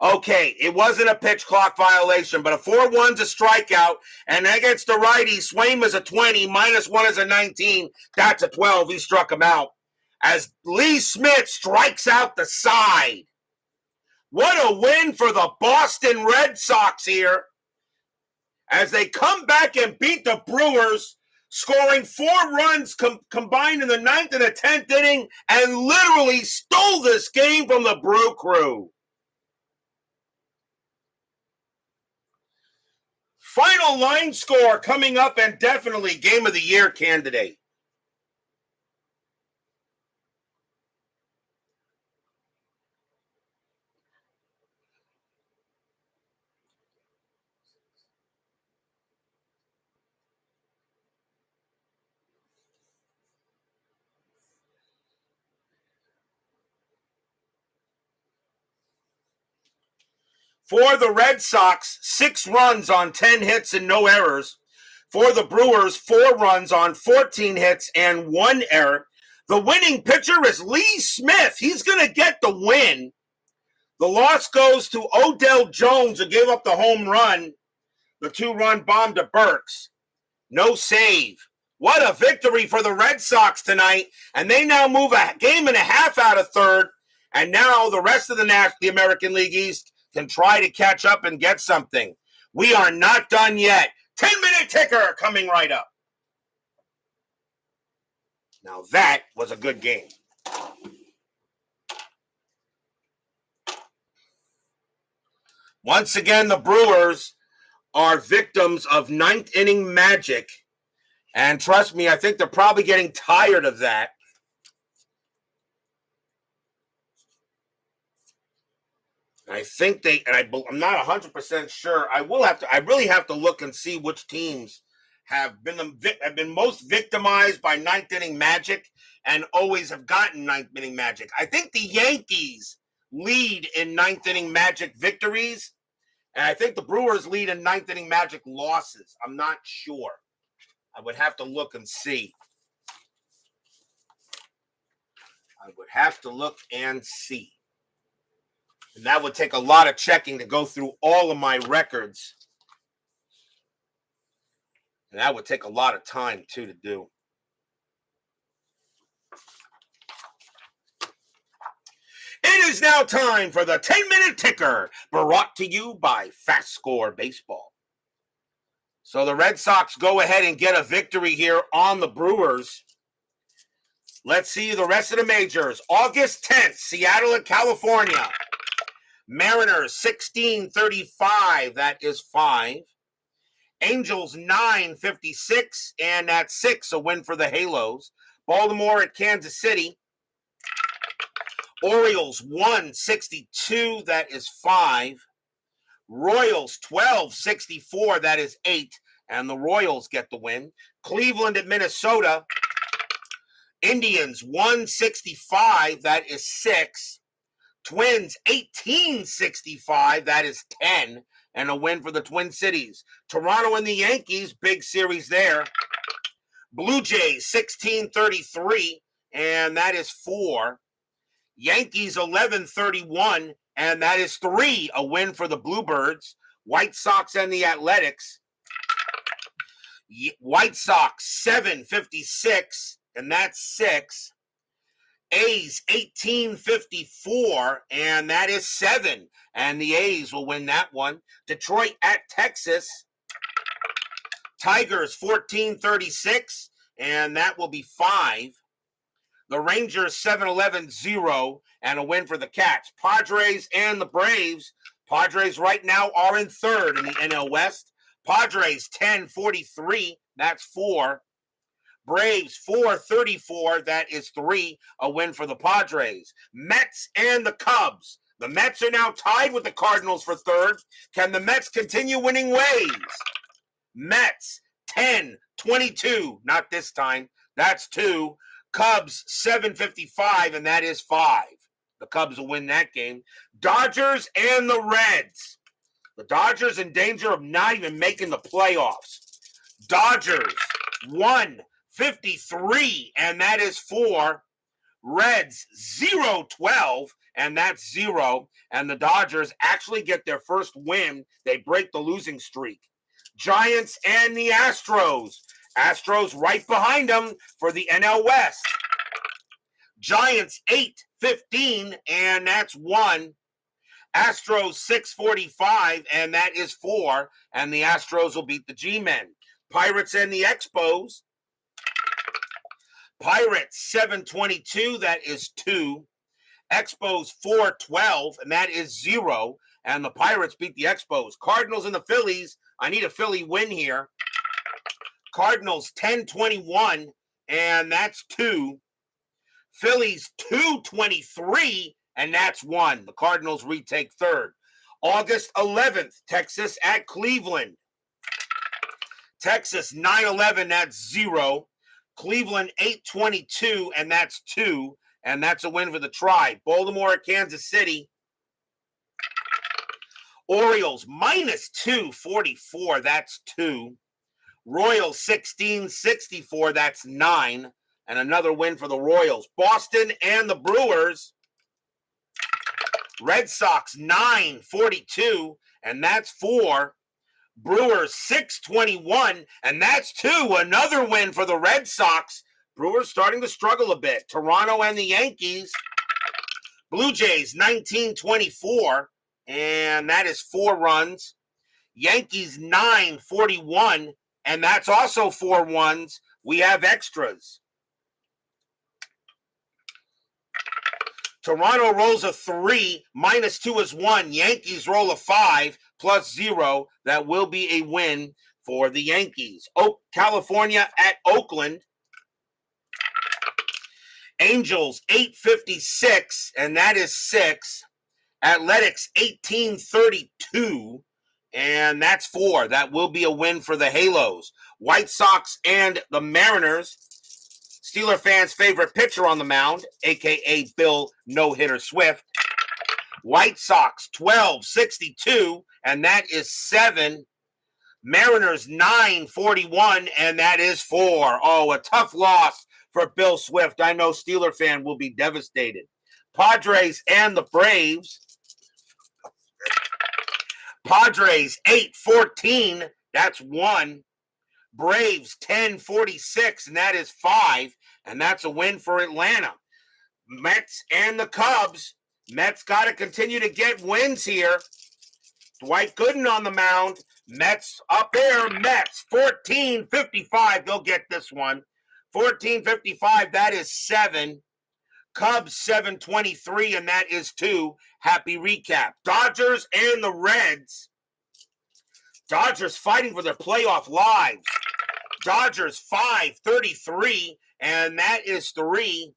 Okay, it wasn't a pitch clock violation, but a 4-1's a strikeout, and against the righty, Swaim is a 20, -1 is a 19. That's a 12. He struck him out. As Lee Smith strikes out the side. What a win for the Boston Red Sox here as they come back and beat the Brewers, scoring 4 runs combined in the 9th and the 10th inning, and literally stole this game from the Brew Crew. Final line score coming up, and definitely Game of the Year candidate. For the Red Sox, 6 runs on 10 hits and no errors. For the Brewers, 4 runs on 14 hits and 1 error. The winning pitcher is Lee Smith. He's going to get the win. The loss goes to Odell Jones, who gave up the home run, the 2-run bomb to Burks. No save. What a victory for the Red Sox tonight. And they now move a game and a half out of third. And now the rest of the American League East can try to catch up and get something. We are not done yet. 10-minute ticker coming right up. Now that was a good game. Once again, the Brewers are victims of 9th inning magic. And trust me, I think they're probably getting tired of that. I think I'm not 100% sure. I really have to look and see which teams have been most victimized by 9th inning magic and always have gotten 9th inning magic. I think the Yankees lead in 9th inning magic victories, and I think the Brewers lead in 9th inning magic losses. I'm not sure. I would have to look and see. And that would take a lot of checking to go through all of my records. And that would take a lot of time, too, to do. It is now time for the 10-minute ticker, brought to you by FastScore Baseball. So the Red Sox go ahead and get a victory here on the Brewers. Let's see the rest of the majors. August 10th, Seattle and California. Mariners 16-35, that is 5. Angels 9-56, and that's 6, a win for the Halos. Baltimore at Kansas City. Orioles 162, that is 5. Royals 12-64, that is 8, and the Royals get the win. Cleveland at Minnesota. Indians 165, that is 6. Twins 18-65, that is 10, and a win for the Twin Cities. Toronto and the Yankees, big series there. Blue Jays 16-33, and that is 4. Yankees 11-31, and that is 3, a win for the Bluebirds. White Sox and the Athletics. White Sox 7-56, and that's 6. A's 18-54, and that is 7. And the A's will win that one. Detroit at Texas. Tigers 14-36, and that will be 5. The Rangers 7-11-0, and a win for the Cats. Padres and the Braves. Padres right now are in 3rd in the NL West. Padres 10-43, that's 4. Braves 4-34, that is 3, a win for the Padres. Mets and the Cubs. The Mets are now tied with the Cardinals for 3rd. Can the Mets continue winning ways? Mets 10-22, not this time. That's 2. Cubs 7-55, and that is 5. The Cubs will win that game. Dodgers and the Reds. The Dodgers in danger of not even making the playoffs. Dodgers 1-53, and that is 4. Reds 0-12, and that's 0. And the Dodgers actually get their first win. They break the losing streak. Giants and the Astros. Astros right behind them for the NL West. Giants 8-15, and that's 1. Astros 6-45, and that is 4. And the Astros will beat the G-Men. Pirates and the Expos. Pirates 7-22, that is 2. Expos 4-12, and that is 0. And the Pirates beat the Expos. Cardinals and the Phillies. I need a Philly win here. Cardinals 10-21, and that's 2. Phillies 2-23, and that's 1. The Cardinals retake third. August 11th, Texas at Cleveland. Texas 9-11, that's 0. Cleveland 8-22, and that's 2. And that's a win for the Tribe. Baltimore at Kansas City. Orioles -244, that's 2. Royals 16-64, that's 9. And another win for the Royals. Boston and the Brewers. Red Sox 9-42, and that's 4. Brewers 6-21, and that's 2. Another win for the Red Sox. Brewers starting to struggle a bit. Toronto and the Yankees. Blue Jays 19-24, and that is 4 runs. Yankees 9-41, and that's also 4 runs. We have extras. Toronto rolls a 3, -2 is 1. Yankees roll a 5, +0. That will be a win for the Yankees. California at Oakland. Angels 8-56, and that is 6. Athletics 18-32, and that's 4. That will be a win for the Halos. White Sox and the Mariners. Steeler fans' favorite pitcher on the mound, a.k.a. Bill No-Hitter Swift. White Sox 12-62, and that is 7. Mariners 9-41, and that is 4. Oh, a tough loss for Bill Swift. I know Steeler fan will be devastated. Padres and the Braves. Padres 8-14, that's 1. Braves 10-46, and that is 5. And that's a win for Atlanta. Mets and the Cubs. Mets got to continue to get wins here. Dwight Gooden on the mound. Mets up there. Mets 14-55. They'll get this one. 14-55, that is 7. Cubs 7-23, and that is 2. Happy recap. Dodgers and the Reds. Dodgers fighting for their playoff lives. Dodgers 5-33, and that is 3.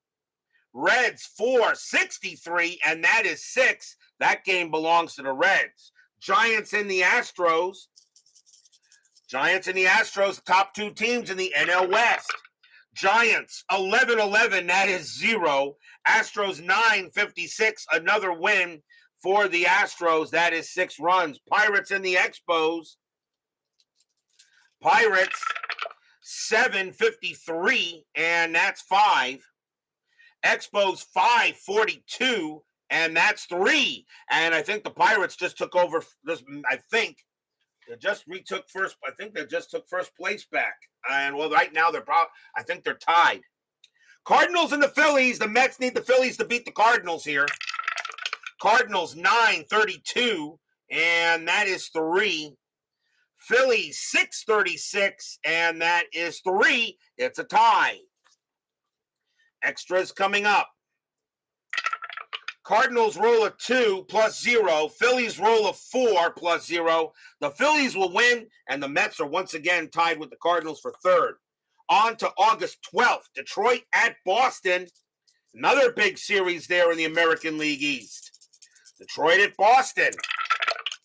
Reds 4-63, and that is 6. That game belongs to the Reds. Giants and the Astros. Giants and the Astros, top 2 teams in the NL West. Giants 11-11, that is 0. Astros 9-56, another win for the Astros. That is 6 runs. Pirates and the Expos. Pirates 7-53, and that's 5. Expos 5-42, and that's 3. And I think the Pirates just took over this. I think they just retook first. I think they just took first place back. And well, right now I think they're tied. Cardinals and the Phillies. The Mets need the Phillies to beat the Cardinals here. Cardinals 9-32, and that is 3. Phillies 6-36, and that is 3. It's a tie. Extras coming up. Cardinals roll a 2 +0. Phillies roll a 4 +0. The Phillies will win, and the Mets are once again tied with the Cardinals for third. On to August 12th. Detroit at Boston. Another big series there in the American League East. Detroit at Boston.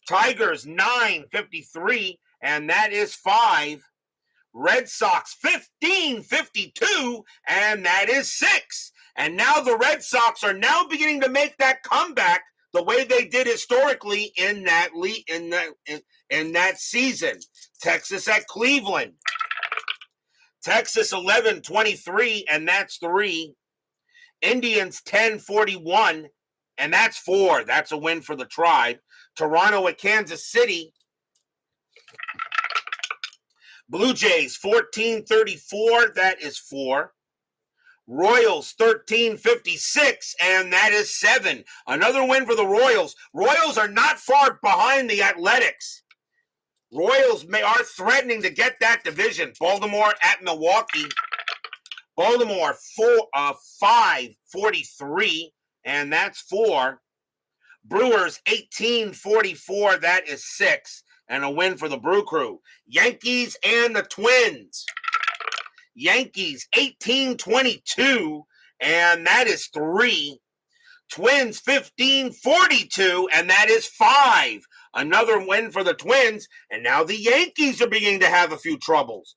Tigers 9-53, and that is 5. Red Sox 15-52, and that is 6. And now the Red Sox are now beginning to make that comeback the way they did historically in that in that season. Texas at Cleveland. Texas 11-23, and that's 3. Indians 10-41, and that's 4. That's a win for the Tribe. Toronto at Kansas City. Blue Jays 14-34, that is 4. Royals 13-56, and that is 7. Another win for the Royals. Royals are not far behind the Athletics. Royals are threatening to get that division. Baltimore at Milwaukee. Baltimore 5-43, and that's 4. Brewers 18-44, that is 6. And a win for the Brew Crew. Yankees and the Twins. Yankees 18-22, and that is 3. Twins 15-42, and that is 5. Another win for the Twins, and now the Yankees are beginning to have a few troubles.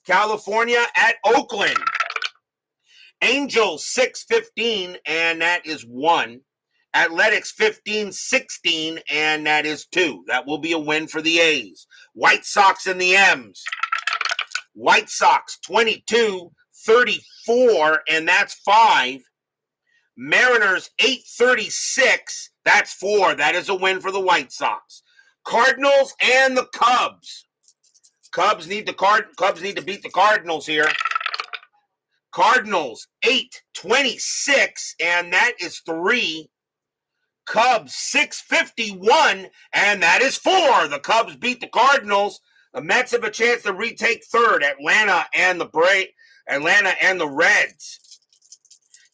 California at Oakland. Angels 6-15, and that is 1. Athletics 15-16, and that is 2. That will be a win for the A's. White Sox and the M's. White Sox 22-34, and that's 5. Mariners 8-36, that's 4. That is a win for the White Sox. Cardinals and the Cubs. Cubs need to beat the Cardinals here. Cardinals 8-26, and that is 3. Cubs 6-51, and that is 4. The Cubs beat the Cardinals. The Mets have a chance to retake third. Atlanta and the Reds.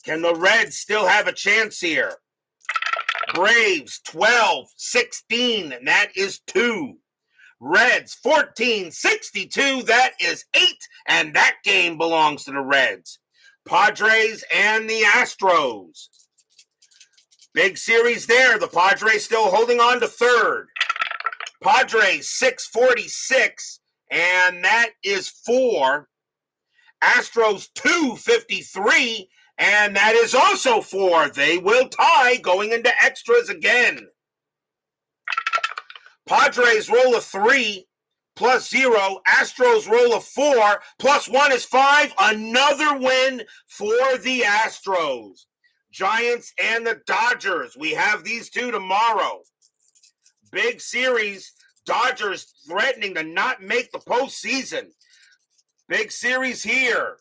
Can the Reds still have a chance here? Braves 12-16, and that is 2. Reds 14-62, that is 8, and that game belongs to the Reds. Padres and the Astros. Big series there. The Padres still holding on to third. Padres 6-46, and that is 4. Astros 2-53, and that is also 4. They will tie going into extras again. Padres roll a 3 plus 0. Astros roll a 4 plus 1 is 5. Another win for the Astros. Giants and the Dodgers. We have these two tomorrow. Big series. Dodgers threatening to not make the postseason. Big series here.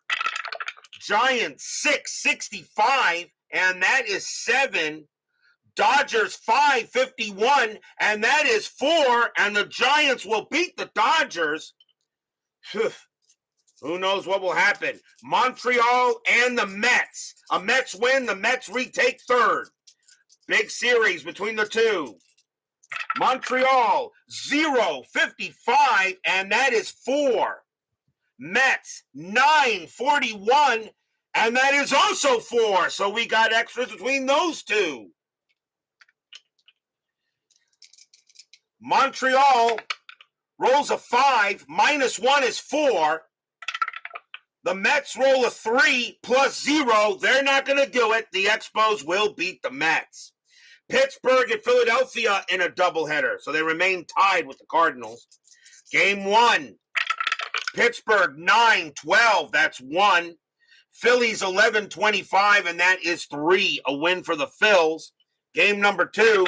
Giants 6-65, and that is 7. Dodgers 5-51, and that is 4. And the Giants will beat the Dodgers. Who knows what will happen? Montreal and the Mets. A Mets win, the Mets retake third. Big series between the two. Montreal 0-55, and that is 4. Mets 9-41, and that is also 4. So we got extras between those two. Montreal rolls a 5, minus 1 is 4. The Mets roll a 3 plus 0. They're not going to do it. The Expos will beat the Mets. Pittsburgh and Philadelphia in a doubleheader, so they remain tied with the Cardinals. Game 1, Pittsburgh 9-12, that's 1. Phillies 11-25, and that is 3, a win for the Phils. Game number 2,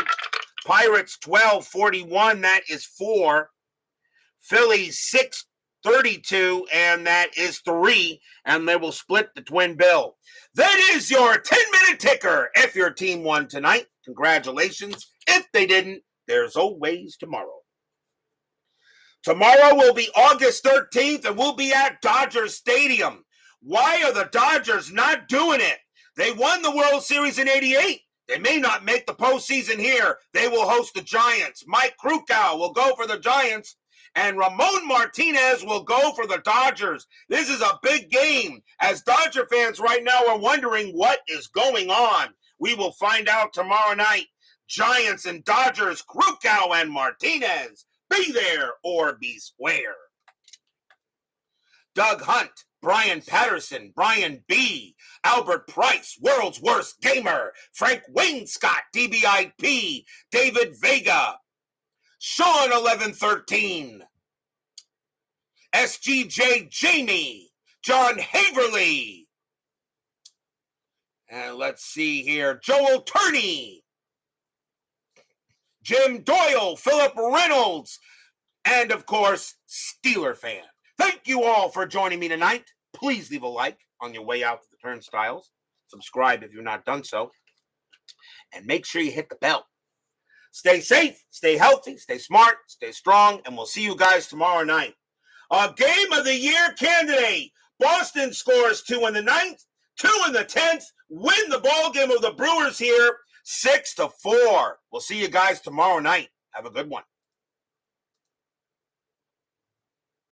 Pirates 12-41, that is 4. Phillies 6-32, and that is 3, and they will split the twin bill. That is your 10-minute ticker. If your team won tonight, congratulations. If they didn't, there's always tomorrow. Tomorrow will be August 13th, and we'll be at Dodger Stadium. Why are the Dodgers not doing it? They won the World Series in '88. They may not make the postseason here. They will host the Giants. Mike Krukow will go for the Giants, and Ramon Martinez will go for the Dodgers. This is a big game, as Dodger fans right now are wondering what is going on. We will find out tomorrow night. Giants and Dodgers, Krukow and Martinez. Be there or be square. Doug Hunt, Brian Patterson, Brian B., Albert Price, World's Worst Gamer, Frank Wainscott, DBIP, David Vega, Sean 1113, SGJ Jamie, John Haverly, and let's see here, Joel Turney, Jim Doyle, Philip Reynolds, and of course, Steeler fan. Thank you all for joining me tonight. Please leave a like on your way out to the turnstiles. Subscribe if you've not done so. And make sure you hit the bell. Stay safe, stay healthy, stay smart, stay strong, and we'll see you guys tomorrow night. Our Game of the Year candidate. Boston scores 2 in the 9th, 2 in the 10th, win the ball game of the Brewers here, 6-4. We'll see you guys tomorrow night. Have a good one.